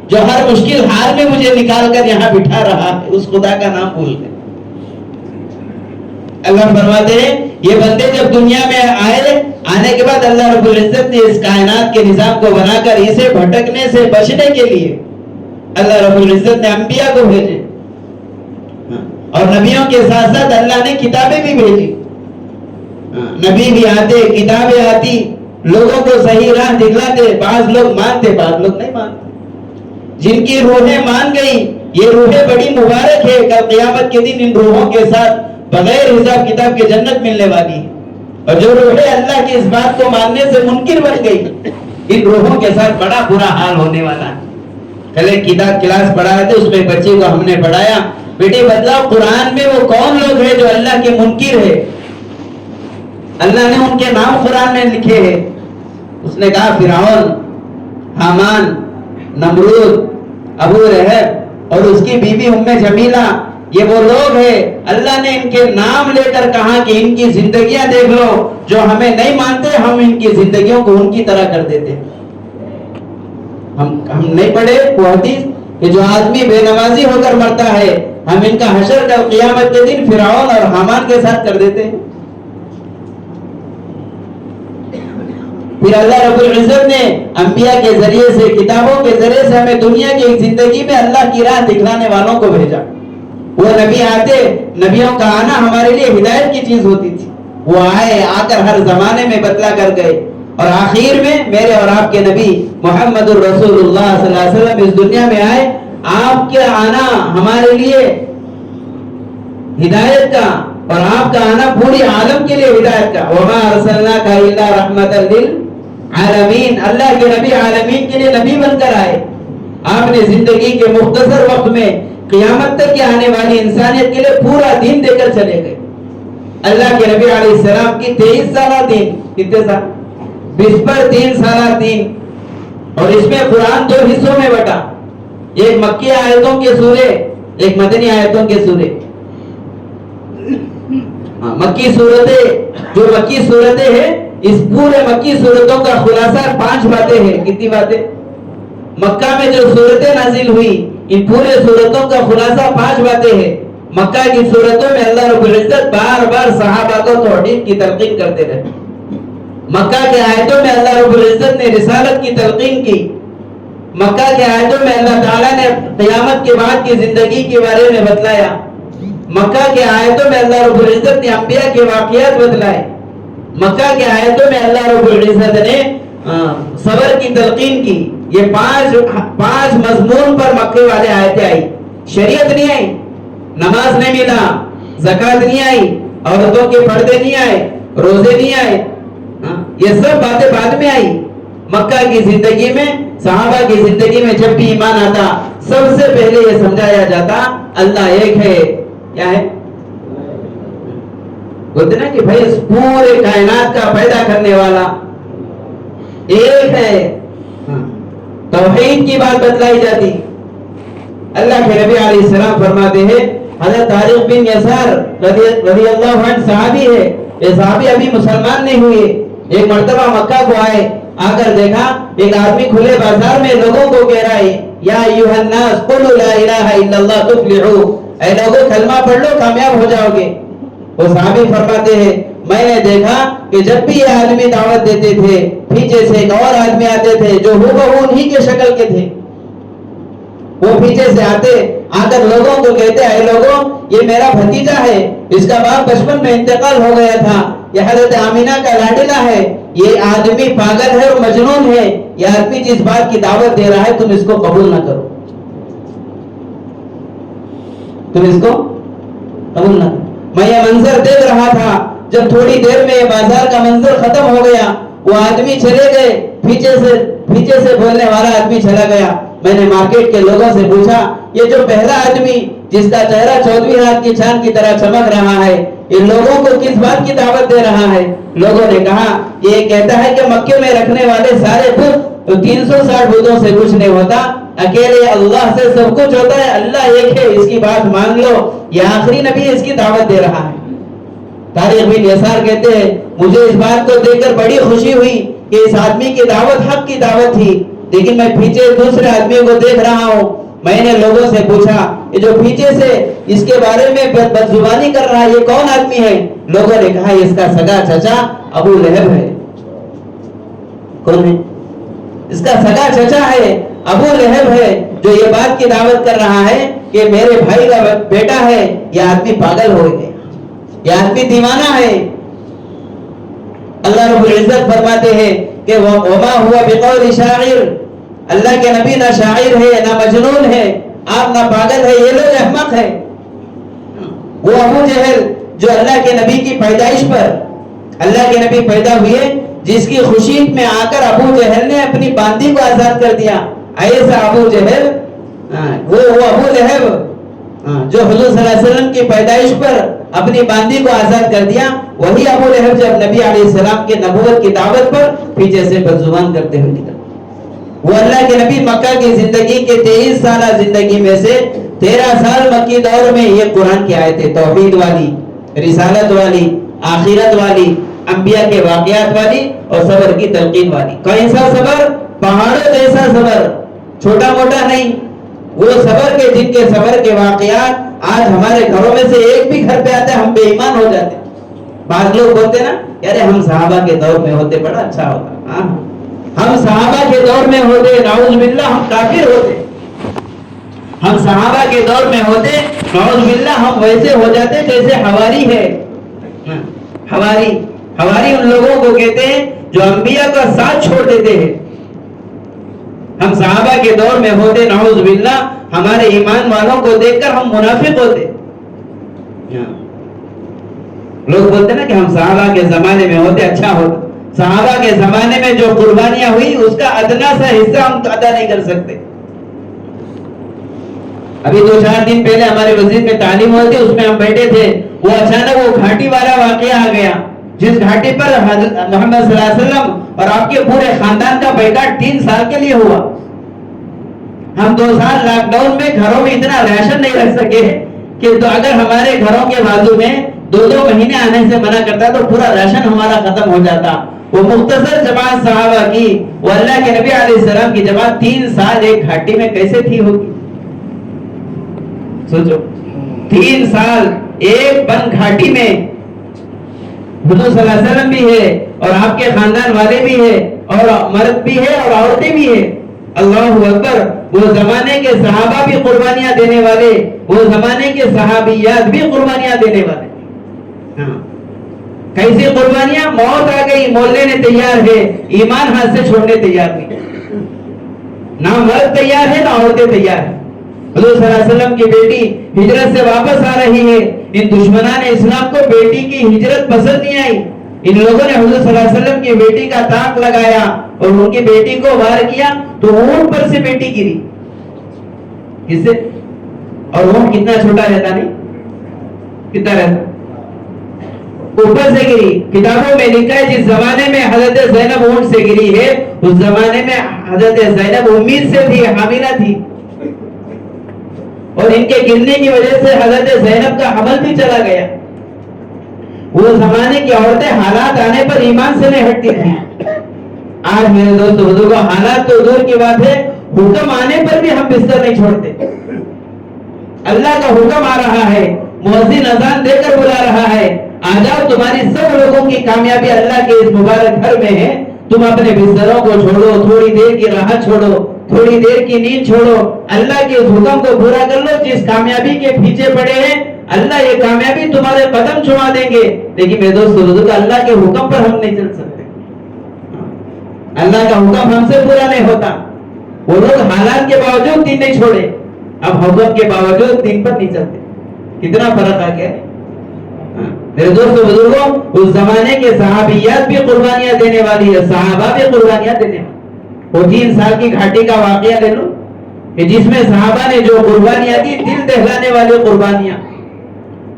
A: جو ہر مشکل حال میں مجھے نکال کر یہاں بٹھا رہا ہے, اس خدا کا نام بھول گئے. اللہ فرماتے ہیں یہ بندے جب دنیا میں آنے کے بعد اللہ رب العزت نے اس کائنات کے نظام کو بنا کر اسے بھٹکنے سے بچنے کے لیے اللہ رب العزت نے انبیاء کو بھیجے, اور نبیوں کے ساتھ ساتھ اللہ نے کتابیں بھی بھیجی. نبی بھی آتے, کتابیں آتی, لوگوں کو صحیح راہ دکھلاتے، بعض لوگ مانتے بعض لوگ نہیں مانتے. جن کی روحیں مان گئی یہ روحیں بڑی مبارک ہے، کل قیامت کے دن ان روحوں کے ساتھ بغیر حساب کتاب کے جنت ملنے والی ہے. اور جو روحیں اللہ کی اس بات کو ماننے سے منکر بن گئی ان روحوں کے ساتھ بڑا برا حال ہونے والا ہے. کل ایک کلاس پڑھائے تھے، اس میں بچے کو ہم نے پڑھایا، بیٹے بتلاؤ قرآن میں وہ کون لوگ ہیں جو اللہ کے منکر ہے؟ اللہ نے ان کے نام قرآن میں لکھے ہیں. اس نے کہا فرعون، حامان، نمرود، ابو لہب اور اس کی بیوی ام جمیلہ، یہ وہ لوگ ہیں. اللہ نے ان کے نام لے کر کہا کہ ان کی زندگیاں دیکھ لو، جو ہمیں نہیں مانتے ہم ان کی زندگیوں کو ان کی طرح کر دیتے. ہم نہیں پڑھے وہ حدیث کہ جو آدمی بے نمازی ہو کر مرتا ہے ہم ان کا حشر کا قیامت کے دن فرعون اور حامان کے ساتھ کر دیتے ہیں. پھر اللہ رب العزت نے انبیاء کے ذریعے سے، کتابوں کے ذریعے سے ہمیں دنیا کی زندگی میں اللہ کی راہ دکھلانے والوں کو بھیجا. وہ نبی آتے، نبیوں کا آنا ہمارے لیے ہدایت کی چیز ہوتی تھی. وہ آئے، آ کر ہر زمانے میں بتلا کر گئے، اور آخر میں میرے اور آپ کے نبی محمد الرسول اللہ صلی اللہ علیہ وسلم اس دنیا میں آئے. آپ کا آنا ہمارے لیے ہدایت کا اور آپ کا آنا پوری عالم کے لیے ہدایت کا. وما ارسلناک الا رحمۃ للعالمین، اللہ کے نبی عالمین کے لیے نبی بن کر آئے. آپ نے زندگی کے مختصر وقت میں قیامت تک کے آنے والی انسانیت کے لیے پورا دین دے کر چلے گئے. اللہ کے نبی علیہ السلام کی 23 سالہ دین، کتنے سال؟ 20 پر 3 سالہ دین. اور اس میں قرآن 2 حصوں میں بٹا، ایک مکی آیتوں کے سورے، ایک مدنی آیتوں کے سورے. مکی صورتیں، جو مکی صورتیں ہیں، اس پورے مکی صورتوں کا خلاصہ 5 باتیں ہیں. کتنی باتیں؟ مکہ میں جو صورتیں نازل ہوئی ان پورے صورتوں کا خلاصہ 5 باتیں ہیں. مکہ کی صورتوں میں اللہ رب العزت بار بار صحابہ کو توحید کی تلقین کرتے رہے. مکہ کے آیتوں میں اللہ رب العزت نے رسالت کی تلقین کی. مکہ کے آیتوں میں اللہ تعالیٰ نے قیامت کے بعد کی زندگی کے بارے میں بتلایا. مکہ کے آیتوں میں اللہ رب العزت نے انبیاء کے واقعات بتلائے. مکہ کے آیتوں میں اللہ رب العزت نے صبر کی تلقین کی. یہ 5 مضمون پر مکے والے آیتیں آئی. شریعت نہیں آئی، نماز نہیں ملا، زکوٰۃ نہیں آئی، عورتوں کے پردے نہیں آئے، روزے نہیں آئے. یہ سب باتیں بعد میں آئی. مکہ کی زندگی میں، صحابہ کی زندگی میں جب بھی ایمان آتا سب سے پہلے یہ سمجھایا جاتا اللہ ایک ہے. کیا ہے؟ بولتے نا کہ بھائی اس پورے کائنات کا پیدا کرنے والا ایک ہے. توحید کی بات بتلائی جاتی. اللہ کے نبی علیہ السلام فرماتے ہیں، حضرت طارق بن یسار رضی اللہ عنہ صحابی ہے، یہ صحابی ابھی مسلمان نہیں ہوئے. ایک مرتبہ مکہ کو آئے، آ کر دیکھا ایک آدمی کھلے بازار میں لوگوں کو کہہ رہا ہے یا ایھا الناس قولوا لا الہ الا اللہ تفلحوا، اے لوگوں کلمہ پڑھ لو کامیاب ہو جاؤ گے. وہ صحابی فرماتے ہیں میں نے دیکھا کہ جب بھی یہ آدمی دعوت دیتے تھے پیچھے سے ایک اور آدمی آتے تھے جو ہو انہی کے شکل کے تھے. وہ پیچھے سے آتے، آ کر لوگوں کو کہتے اے لوگوں یہ میرا بھتیجا ہے، اس کا باپ بچپن میں انتقال ہو گیا تھا، یہ حضرت آمینہ کا لاڈلا ہے، یہ آدمی پاگل ہے اور مجنون ہے، یہ آدمی جس بات کی دعوت دے رہا ہے تم اس کو قبول نہ کرو، تم اس کو قبول نہ کرو. میں یہ منظر دیکھ رہا تھا، جب تھوڑی دیر میں یہ بازار کا منظر ختم ہو گیا وہ آدمی چلے گئے، پیچھے سے بولنے والا آدمی چلا گیا. میں نے مارکیٹ کے لوگوں سے پوچھا یہ جو پہلا آدمی جس کا چہرہ 14ویں رات کی چاند کی طرح چمک رہا ہے یہ لوگوں کو کس بات کی دعوت دے رہا ہے؟ لوگوں نے کہا یہ کہتا ہے کہ مکے میں رکھنے والے سارے بت تو 360 بتوں سے کچھ نہیں ہوتا، اکیلے اللہ سے سب کچھ ہوتا ہے، اللہ ایک ہے، اس کی بات مان لو. یہ آخری نبی اس کی دعوت دے رہا ہے. طارق بن یسار کہتے ہیں مجھے اس بات کو دیکھ کر بڑی خوشی ہوئی کہ اس آدمی کی دعوت حق کی دعوت تھی، لیکن میں پیچھے دوسرے آدمی کو دیکھ رہا ہوں. میں نے لوگوں سے پوچھا یہ جو پیچھے سے اس کے بارے میں بدزبانی کر رہا ہے یہ کون آدمی ہے؟ لوگوں نے کہا اس کا سگا چچا ابو لہب ہے. کون ہے؟ اس کا سگا چچا ہے، ابو لہب ہے، جو یہ بات کی دعوت کر رہا ہے کہ میرے بھائی کا بیٹا ہے. یہ آدمی پاگل ہو گئے، یہ آدمی دیوانہ ہے. اللہ رب العزت فرماتے ہیں کہ وما ہوا بقول شاعر، اللہ کے نبی نہ شاعر ہے نہ مجنون ہے، آپ نہ پاگل ہے، یہ لوگ احمق ہے۔ وہ ابو جہل جو اللہ کے نبی کی پیدائش پر، اللہ کے نبی پیدا ہوئے جس کی خوشی میں آ کر ابو جہل نے اپنی باندی کو آزاد کر دیا، ایسا ابو جہل، وہ ابو لہب جو حضور صلی اللہ علیہ وسلم کی پیدائش پر اپنی باندی کو آزاد کر دیا، وہی ابو لہب جب نبی علیہ السلام کے نبوت کی دعوت پر پیچھے سے بدزبان کرتے ہوئے نکل۔ وہ اللہ کے نبی مکہ کی زندگی کے 23 سالہ زندگی میں سے 13 سال مکی دور میں یہ قرآن کی آیتیں، توحید والی، رسالت والی، آخرت والی، انبیاء کے واقعات والی اور صبر کی تلقین والی۔ کیسا صبر؟ پہاڑوں جیسا صبر، چھوٹا موٹا نہیں، وہ صبر کے جن کے صبر کے واقعات آج ہمارے گھروں میں سے ایک بھی گھر پہ آتے ہم بے ایمان ہو جاتے۔ بعض لوگ بولتے نا یار ہم صحابہ کے دور میں ہوتے بڑا اچھا ہوتا، ہاں ہم صحابہ کے دور میں ہوتے نعوذ باللہ ہم کافر ہوتے، ہم صحابہ کے دور میں ہوتے نعوذ باللہ ہم ویسے ہو جاتے جیسے حواری ہے۔ حواری ان لوگوں کو کہتے ہیں جو انبیاء کا ساتھ چھوڑ دیتے ہیں۔ ہم صحابہ کے دور میں ہوتے نعوذ باللہ ہمارے ایمان والوں کو دیکھ کر ہم منافق ہوتے۔ لوگ بولتے نا کہ ہم صحابہ کے زمانے میں ہوتے اچھا ہوتا، صحابہ کے زمانے میں جو قربانیاں ہوئی اس کا ادنا سا حصہ ہم ادا نہیں کر سکتے۔ ابھی 2-4 دن پہلے ہمارے مسجد میں تعلیم ہوئی تھی، اس میں ہم بیٹھے تھے، وہ اچانک وہ گھاٹی والا واقعہ آ گیا جس گھاٹی پر محمد صلی اللہ علیہ وسلم اور آپ کے پورے خاندان کا بیٹھا 3 سال کے لیے ہوا۔ ہم 2 سال لاک ڈاؤن میں گھروں میں اتنا راشن نہیں رکھ سکے کہ تو اگر ہمارے گھروں کے بازو میں 2 مہینے آنے سے منع کرتا تو پورا راشن ہمارا ختم ہو جاتا۔ وہ مختصر جماعت صحابہ کی، وہ اللہ کے نبی علیہ السلام کی جماعت 3 سال ایک گھاٹی میں کیسے تھی ہوگی؟ سوچو 3 سال ایک بند گھاٹی میں حضور صلی اللہ علیہ وسلم بھی ہے اور آپ کے خاندان والے بھی ہے اور مرد بھی ہے اور عورتیں بھی ہے۔ اللہ اکبر، وہ زمانے کے صحابہ بھی قربانیاں دینے والے، وہ زمانے کے صحابیات بھی قربانیاں دینے والے۔ کیسی قربانیاں؟ موت آ گئی، مول لینے تیار ہے، ایمان ہاتھ سے چھوڑنے تیار نہیں، نہ مرد تیار ہے نہ عورتیں تیار ہیں۔ حضور صلی اللہ علیہ وسلم کی بیٹی ہجرت سے واپس آ رہی ہے، ان دشمنان اسلام کو بیٹی کی ہجرت پسند نہیں آئی، ان لوگوں نے حضور صلی اللہ علیہ وسلم کی بیٹی کا طاق لگایا اور ان کی بیٹی کو وار کیا تو اونٹ پر سے بیٹی گری۔ کس سے؟ اور اونٹ کتنا چھوٹا رہتا نہیں، کتنا رہتا، اوپر سے گری۔ کتابوں میں لکھا ہے جس زمانے میں حضرت زینب اونٹ سے گری ہے اس زمانے میں حضرت زینب امید سے تھی، حاملہ تھی، اور ان کے گرنے کی وجہ سے حضرت زینب کا حمل بھی چلا گیا۔ وہ زمانے کی عورتیں حالات آنے پر ایمان سے نہیں ہٹتی تھیں۔ آج میرے دوست بزرگوں، حالات تو دور کی بات ہے، حکم آنے پر بھی ہم بستر نہیں چھوڑتے۔ اللہ کا حکم آ رہا ہے، مؤذن اذان دے کر بلا رہا ہے، آ جاؤ، تمہاری سب لوگوں کی کامیابی اللہ کے اس مبارک گھر میں ہے، تم اپنے بستروں کو چھوڑو، تھوڑی دیر کی راحت چھوڑو، تھوڑی دیر کی نیند چھوڑو، اللہ کے اس حکم کو پورا کر لو۔ جس کامیابی کے پیچھے پڑے ہیں اللہ یہ کامیابی تمہارے قدم چھما دیں گے، لیکن میرے دوست بزرگ اللہ کے حکم پر ہم نہیں چل سکتے، اللہ کا حکم ہم سے پورا نہیں ہوتا۔ وہ لوگ حالات کے باوجود دین نہیں چھوڑے، اب حکم کے باوجود دین پر نہیں چلتے، کتنا فرق آ گیا ہے۔ میرے دوستو بزرگوں، اس زمانے کے صحابیات بھی قربانیاں دینے والی ہے، صحابہ بھی قربانیاں دینے والی۔ وہ 3 سال کی گھاٹی کا واقعہ لے لو کہ جس میں صحابہ نے جو قربانیاں دی، دل دہلانے والی قربانیاں۔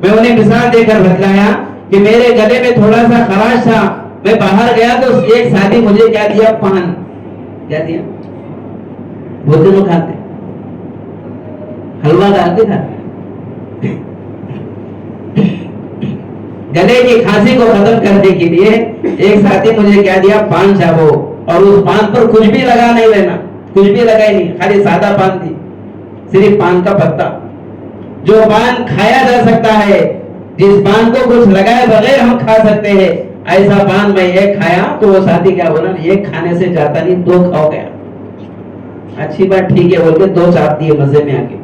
A: میں انہیں مثال دے کر بتلایا کہ میرے گلے میں تھوڑا سا خراش تھا، میں باہر گیا تو ایک ساتھی مجھے کیا دیا، پان کیا دیا، بولتے لوگ کھاتے حلوہ ڈالتے کھاتے، گلے کی کھانسی کو ختم کرنے کے لیے ایک ساتھی مجھے کیا دیا، پان چاہو، اور اس پان پر کچھ بھی لگا نہیں لینا، کچھ بھی لگا ہی نہیں، خالی سادہ پان تھی، صرف پان کا پتا، جو پان کھایا جا سکتا ہے، جس پان کو کچھ لگائے بغیر ہم کھا سکتے ہیں، ایسا پان میں ایک کھایا تو وہ ساتھی کیا بولا، ایک کھانے سے جاتا نہیں، 2 کھاؤ گیا، اچھی بات ٹھیک ہے بول کے 2 چاپ دیے مزے میں آ کے۔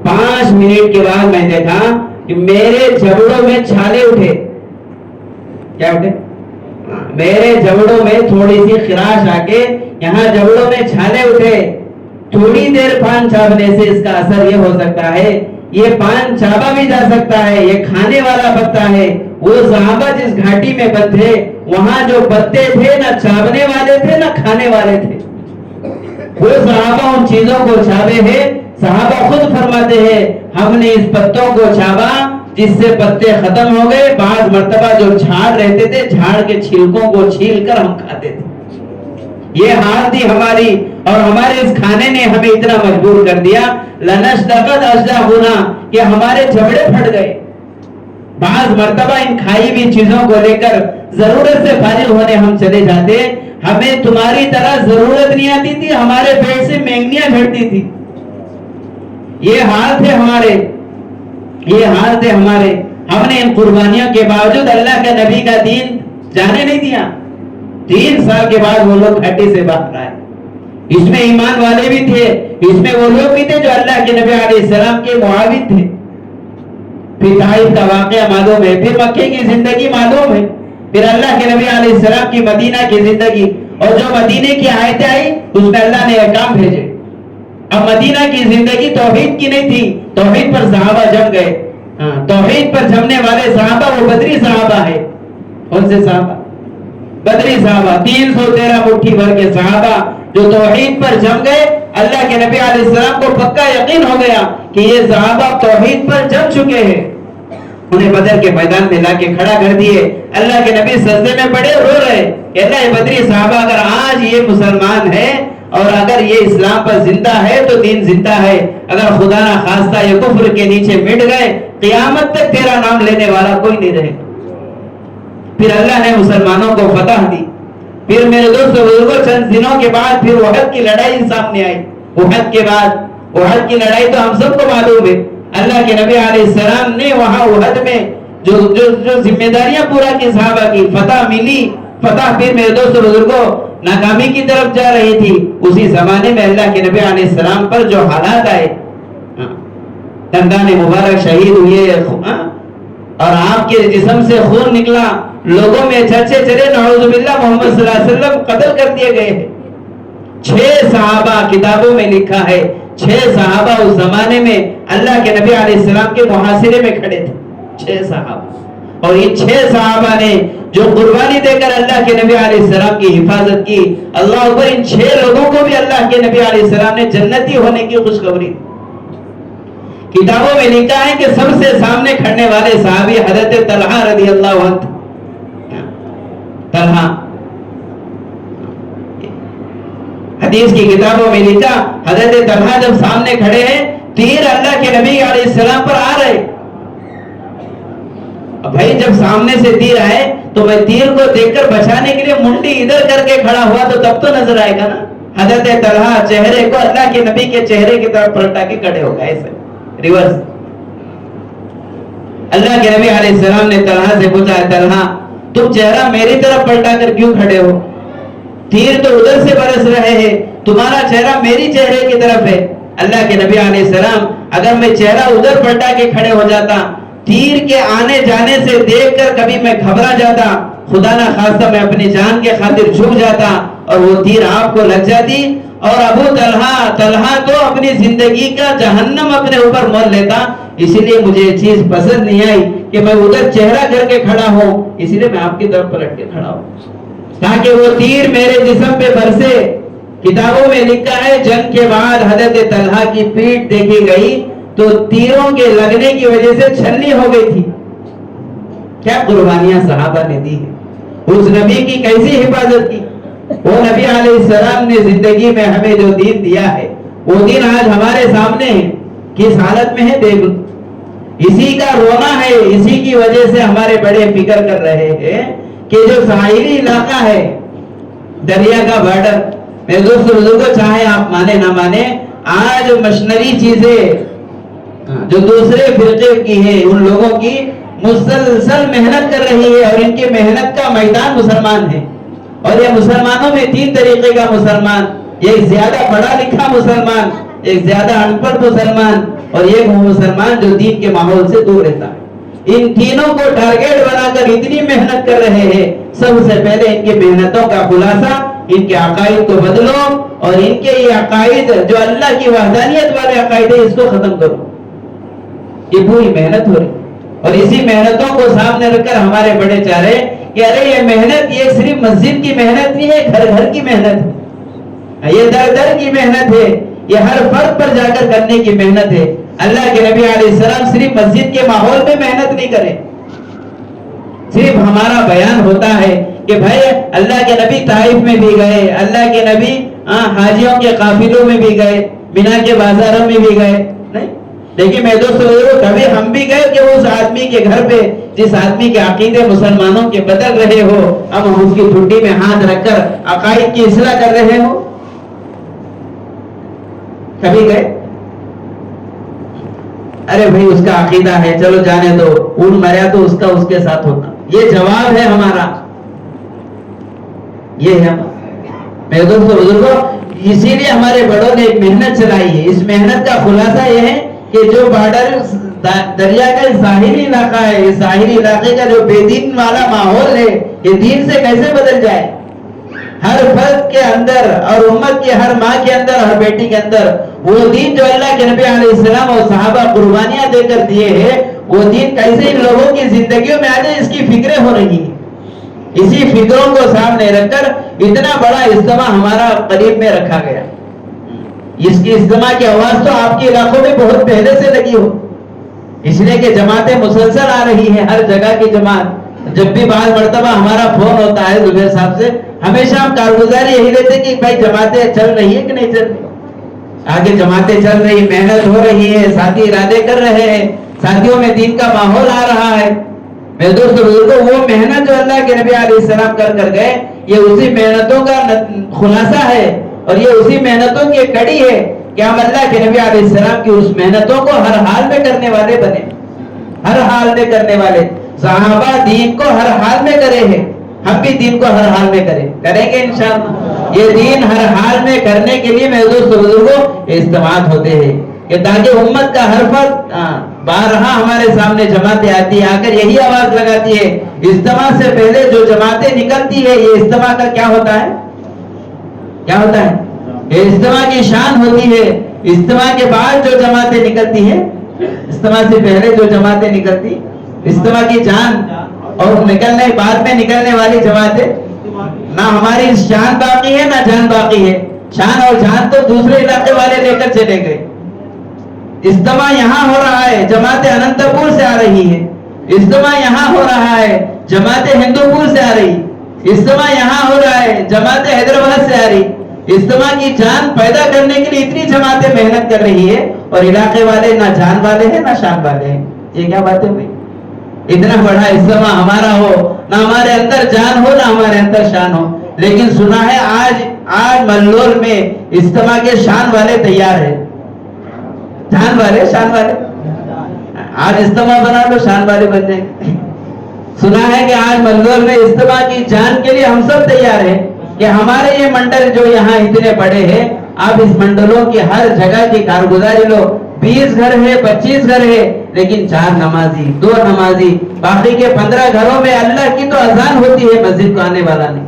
A: 5 منٹ کے بعد میں دیکھا کہ میرے جبڑوں میں چھالے اٹھے، کیا اٹھے، میرے جبڑوں میں تھوڑی سی خراش آ کے یہاں جبڑوں میں چھالے اٹھے، تھوڑی دیر پان چاپنے سے اس کا اثر یہ ہو سکتا ہے، یہ پان چاپا بھی جا سکتا ہے، یہ کھانے والا پتا ہے۔ وہ صحابہ جس گھاٹی میں بندھے وہاں جو پتے تھے نہ چاپنے والے تھے نہ کھانے والے تھے، وہ صحابہ ان چیزوں کو چاپے ہیں۔ صحابہ خود فرماتے ہیں ہم نے اس پتوں کو چاپا جس سے پتے ختم ہو گئے، بعض مرتبہ جو جھاڑ رہتے تھے جھاڑ کے چھلکوں کو چھیل کر ہم کھاتے تھے۔ یہ حال تھی ہماری، اور ہمارے اس کھانے نے ہمیں اتنا مجبور کر دیا لنشتقت اشداغنا کہ ہمارے جبڑے پھٹ گئے۔ بعض مرتبہ ان کھائی ہوئی چیزوں کو لے کر ضرورت سے فارغ ہونے ہم چلے جاتے، ہمیں تمہاری طرح ضرورت نہیں آتی تھی، ہمارے پیٹ سے مینگنیاں جھڑتی تھی۔ یہ حال تھے ہمارے، یہ حال تھے ہمارے۔ ہم نے ان قربانیوں کے باوجود اللہ کے نبی کا دین جانے نہیں دیا۔ 3 سال کے بعد وہ لوگ گھاٹی سے باہر آئے، اس میں ایمان والے بھی تھے، اس میں وہ لوگ بھی تھے جو اللہ کے نبی علیہ السلام کے معاون تھے۔ پھر طائف کا واقعہ معلوم ہے، پھر مکے کی زندگی معلوم ہے، پھر اللہ کے نبی علیہ السلام کی مدینہ کی زندگی، اور جو مدینے کی آیتیں آئی اس میں اللہ نے احکام بھیجے۔ اب مدینہ کی زندگی توحید کی نہیں تھی، توحید پر صحابہ جم گئے۔ توحید پر جمنے والے صحابہ وہ بدری صحابہ ہے۔ کون سے صحابہ؟ بدری صحابہ، 313 مٹھی بھر کے صحابہ جو توحید پر جم گئے۔ اللہ کے نبی علیہ السلام کو پکا یقین ہو گیا کہ یہ صحابہ توحید پر جم چکے ہیں۔ انہیں بدر کے میدان میں لا کے کھڑا کر دیے، اللہ کے نبی سجدے میں پڑے رو رہے کہ اللہ یہ بدری صحابہ اگر آج یہ مسلمان ہے اور اگر یہ اسلام پر زندہ ہے تو دین زندہ ہے، اگر خدا نہ خواستہ یہ کفر کے نیچے مٹ گئے قیامت تک تیرا نام لینے والا کوئی نہیں رہے۔ پھر اللہ نے مسلمانوں کو فتح دی۔ پھر میرے دوستو بزرگوں چند دنوں کے بعد پھر احد کی لڑائی سامنے آئی۔ احد کے بعد احد کی لڑائی تو ہم سب کو معلوم ہے، اللہ کے نبی علیہ السلام نے وہاں احد میں جو ذمہ داریاں پورا کی، صحابہ کی فتح ملی۔ فتح پھر میرے دوستو بزرگوں ناکامی کی طرف جا رہی تھی۔ اسی زمانے میں اللہ کے نبی علیہ السلام پر جو حالات آئے، دندان مبارک شہید ہوئے اور آپ کے جسم سے خون نکلا، لوگوں میں چرچے چلے نعوذ باللہ محمد صلی اللہ علیہ وسلم قتل کر دیے گئے ہیں۔ 6 صحابہ کتابوں میں لکھا ہے، 6 صحابہ اس زمانے میں اللہ کے نبی علیہ السلام کے محاصرے میں کھڑے تھے۔ 6 صحابہ، اور ان 6 صحابہ نے جو قربانی دے کر اللہ کے نبی علیہ السلام کی حفاظت کی، اللہ اکبر، ان 6 لوگوں کو بھی اللہ کے نبی علیہ السلام نے جنتی ہونے کی خوشخبری۔ کتابوں میں لکھا ہے کہ سب سے سامنے کھڑنے والے صحابی حضرت طلحہ رضی اللہ عنہ۔ طلحہ حدیث کی کتابوں میں لکھا حضرت طلحہ جب سامنے کھڑے ہیں، تیر اللہ کے نبی علیہ السلام پر آ رہے۔ بھائی جب سامنے سے تیر آئے تو میں تیر کو دیکھ کر بچانے کے لیے منڈی ادھر کر کے کھڑا ہوا تو تب تو نظر آئے گا نا۔ حضرت طلحہ چہرے کو اللہ کے نبی کے چہرے کی طرف پلٹا کے کھڑے ہو گئے، ایسے ریورس۔ اللہ کے نبی علیہ السلام نے طلحہ سے پوچھا، طلحہ تم چہرہ میری طرف پلٹا کر کیوں کھڑے ہو؟ تیر تو ادھر سے برس رہے ہیں، تمہارا چہرہ میری چہرے کی طرف ہے۔ اللہ کے نبی علیہ السلام، اگر میں چہرہ ادھر پلٹا کے کھڑے ہو جاتا، تیر کے آنے جانے سے دیکھ کر کبھی میں گھبرا جاتا، خدا نہ خواستہ میں اپنی جان کے خاطر جھک جاتا اور وہ تیر آپ کو لگ جاتی، اور ابو طلحہ تو اپنی زندگی کا جہنم اپنے اوپر مول لیتا۔ اسی لیے مجھے یہ چیز پسند نہیں آئی کہ میں ادھر چہرہ کر کے کھڑا ہوں، اسی لیے میں آپ کی طرف پلٹ کے کھڑا ہوں تاکہ وہ تیر میرے جسم پہ برسے۔ کتابوں میں لکھا ہے جنگ کے بعد حضرت طلحہ کی پیٹھ دیکھی گئی تو تیروں کے لگنے کی وجہ سے چھلنی ہو گئی تھی۔ کیا قربانیاں صحابہ نے دی، اس نبی کی کیسی حفاظت کی۔ وہ نبی علیہ السلام نے زندگی میں ہمیں جو دین دیا ہے، وہ دین آج ہمارے سامنے ہے، کس حالت میں ہے دیکھ لو۔ اسی کا رونا ہے، اسی کی وجہ سے ہمارے بڑے فکر کر رہے ہیں کہ جو ساحلی علاقہ ہے، دریا کا بارڈر، میرے دوست بزرگوں چاہے آپ مانے نہ مانے، آج مشنری چیزیں جو دوسرے فرقے کی ہیں ان لوگوں کی مسلسل محنت کر رہی ہے، اور ان کی محنت کا میدان مسلمان ہے۔ اور یہ مسلمانوں میں 3 طریقے کا مسلمان، ایک زیادہ پڑھا لکھا مسلمان، ایک زیادہ ان پڑھ مسلمان، اور ایک وہ مسلمان جو دین کے ماحول سے دور رہتا ہے۔ ان تینوں کو ٹارگیٹ بنا کر اتنی محنت کر رہے ہیں. سب سے پہلے ان کی محنتوں کا خلاصہ ان کے عقائد کو بدلو اور ان کے یہ عقائد جو اللہ کی وحدانیت والے عقائد ہیں اس کو ختم کرو. یہ پوری محنت ہو رہی اور اسی محنتوں کو سامنے رکھ کر ہمارے بڑے چاہ رہے کہ ارے یہ محنت یہ صرف مسجد کی محنت نہیں ہے, گھر گھر کی محنت ہے, یہ در در کی محنت ہے, یہ ہر فرد پر جا کر کرنے کی محنت ہے. اللہ کے نبی علیہ السلام صرف مسجد کے ماحول میں محنت نہیں کرے. صرف ہمارا بیان ہوتا ہے کہ بھائی اللہ کے نبی طائف میں بھی گئے, اللہ کے نبی حاجیوں کے قافلوں میں بھی گئے, مینا کے بازاروں میں بھی گئے, نہیں. لیکن میں دوستو کبھی ہم بھی گئے کہ اس آدمی کے گھر پہ جس آدمی کے عقیدے مسلمانوں کے بدل رہے ہو, اب ہم اس کی ٹھڈی میں ہاتھ رکھ کر عقائد کی اصلاح کر رہے ہو؟ کبھی گئے؟ ارے بھائی اس کا عقیدہ ہے, چلو جانے دو, اون مریا تو اس کا اس کے ساتھ ہوتا. یہ جواب ہے ہمارا, یہ ہے میرے دوستو بزرگوں. اسی لیے ہمارے بڑوں نے ایک محنت چلائی ہے. اس محنت کا خلاصہ یہ ہے کہ جو بارڈر دریا کا ساحلی علاقہ ہے, اس ساحلی علاقے کا جو بے دین والا ماحول ہے, یہ دین سے کیسے بدل جائے. ہر فرد کے اندر اور امت کی ہر ماں کے اندر, ہر بیٹی کے اندر وہ دین جو اللہ کے نبی علیہ السلام اور صحابہ قربانیاں دے کر دیے ہیں, وہ دین کیسے ان لوگوں کی زندگیوں میں آ جائے, اس کی فکریں ہو رہی ہیں. اسی فکروں کو سامنے رکھ کر اتنا بڑا اجتماع ہمارا قریب میں رکھا گیا. اس کی اجتماع کی آواز تو آپ کے علاقوں میں بہت پہلے سے لگی ہو, اس لیے کہ جماعتیں مسلسل آ رہی ہیں, ہر جگہ کی جماعت. جب بھی بعض مرتبہ ہمارا فون ہوتا ہے زبیر صاحب سے, ہمیشہ ہم کارگزاری یہی دیتے کہ بھائی جماعتیں چل رہی ہے کہ نہیں چل رہی. آگے جماعتیں چل رہی, محنت ہو رہی ہے, ساتھی ارادے کر رہے ہیں, ساتھیوں میں دین کا ماحول آ رہا ہے. میرے دوستو بزرگوں, وہ محنت جو اللہ کے نبی علیہ السلام کر گئے, یہ اسی محنتوں کا خلاصہ ہے اور یہ اسی محنتوں کی کڑی ہے کہ ہم اللہ کے نبی علیہ السلام کی اس محنتوں کو ہر حال میں کرنے والے بنے. ہر حال میں کرنے والے. صحابہ دین کو ہر حال میں کرے ہیں, ہم بھی دین کو ہر حال میں کریں گے انشاءاللہ. یہ دین ہر حال میں کرنے کے لیے میرے دوست بزرگوں اجتماعات ہوتے ہیں کہ تاکہ امت کا ہر فرد بارہا ہمارے سامنے جماعتیں آتی ہے, آ کر یہی آواز لگاتی ہے. اجتماع سے پہلے جو جماعتیں نکلتی ہے, یہ اجتماع کا کیا ہوتا ہے, کیا ہوتا ہے؟ یہ اجتماع کی شان ہوتی ہے. اجتماع کے بعد جو جماعتیں نکلتی ہیں, اجتماع سے پہلے جو جماعتیں نکلتی, اجتماع کی جان, اور نکلنے بعد میں نکلنے والی جماعتیں, نہ ہماری شان باقی ہے نہ جان باقی ہے. شان اور جان تو دوسرے علاقے والے لے کر چلے گئے. اجتماع یہاں ہو رہا ہے, جماعت اننت پور سے آ رہی ہے. اجتماع یہاں ہو رہا ہے, جماعت ہندو پور سے آ رہی. اجتماع یہاں ہو رہا ہے, جماعت حیدرآباد سے آ رہی. اجتماع کی جان پیدا کرنے کے لیے اتنی جماعتیں محنت کر رہی ہے اور علاقے والے نہ جان والے ہیں نہ شان والے ہیں. یہ کیا باتیں ہوئی؟ اتنا بڑا اجتماع ہمارا ہو, نہ ہمارے اندر جان ہو نہ ہمارے اندر شان ہو. لیکن سنا ہے آج ملول میں اجتماع کے شان والے تیار ہیں. جان والے, شان والے. آج اجتماع بنا لو, شان والے بن جائیں گے. سنا ہے کہ آج ملول میں اجتماع کی جان کے لیے ہم سب تیار ہیں کہ ہمارے یہ منڈل جو یہاں اتنے بڑے ہیں, آپ اس منڈلوں کی ہر جگہ کی کارگزاری لو. 20 گھر ہے, 25 گھر ہے, لیکن 4 نمازی, 2 نمازی, باقی کے 15 گھروں میں اللہ کی تو اذان ہوتی ہے, مسجد کو آنے والا نہیں.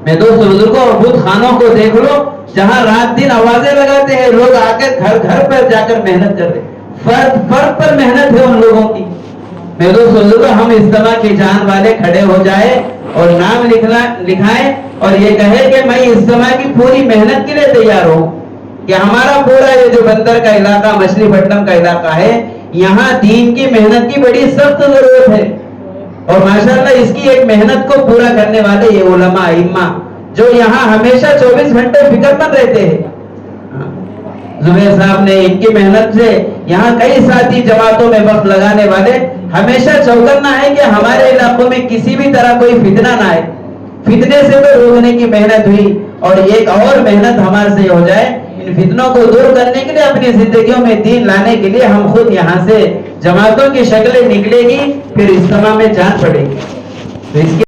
A: میں دوستو بزرگوں, بت خانوں کو دیکھ لو, جہاں رات دن آوازیں لگاتے ہیں لوگ, آ کر گھر گھر پر جا کر محنت کرتے. فرد فرد پر محنت ہے ان لوگوں کی. میں دوستو بزرگوں, ہم اجتماع کی جان والے کھڑے ہو جائے اور نام لکھائیں اور یہ کہے کہ میں اجتماع کی پوری محنت کے لیے تیار ہوں. کہ ہمارا پورا یہ جو بندر کا علاقہ, مچھلی پٹنم کا علاقہ ہے, یہاں دین کی محنت کی بڑی سخت ضرورت ہے. اور ماشاءاللہ اس کی ایک محنت کو پورا کرنے والے یہ علماء ائمہ جو یہاں ہمیشہ 24 گھنٹے فکر مند رہتے ہیں. زبیر صاحب نے ان کی محنت سے یہاں کئی ساتھی جماعتوں میں وقت لگانے والے ہمیشہ چوکنا ہے کہ ہمارے علاقوں میں کسی بھی طرح کوئی فتنہ نہ آئے. فتنے سے تو روکنے کی محنت ہوئی اور ایک اور محنت ہمارے سے ہو جائے, ان فتنوں کو دور کرنے کے لیے, اپنی زندگیوں میں دین لانے کے لیے ہم خود یہاں سے جماعتوں کی شکلیں نکلے گی, پھر اجتماع میں جان پڑے گی. تو اس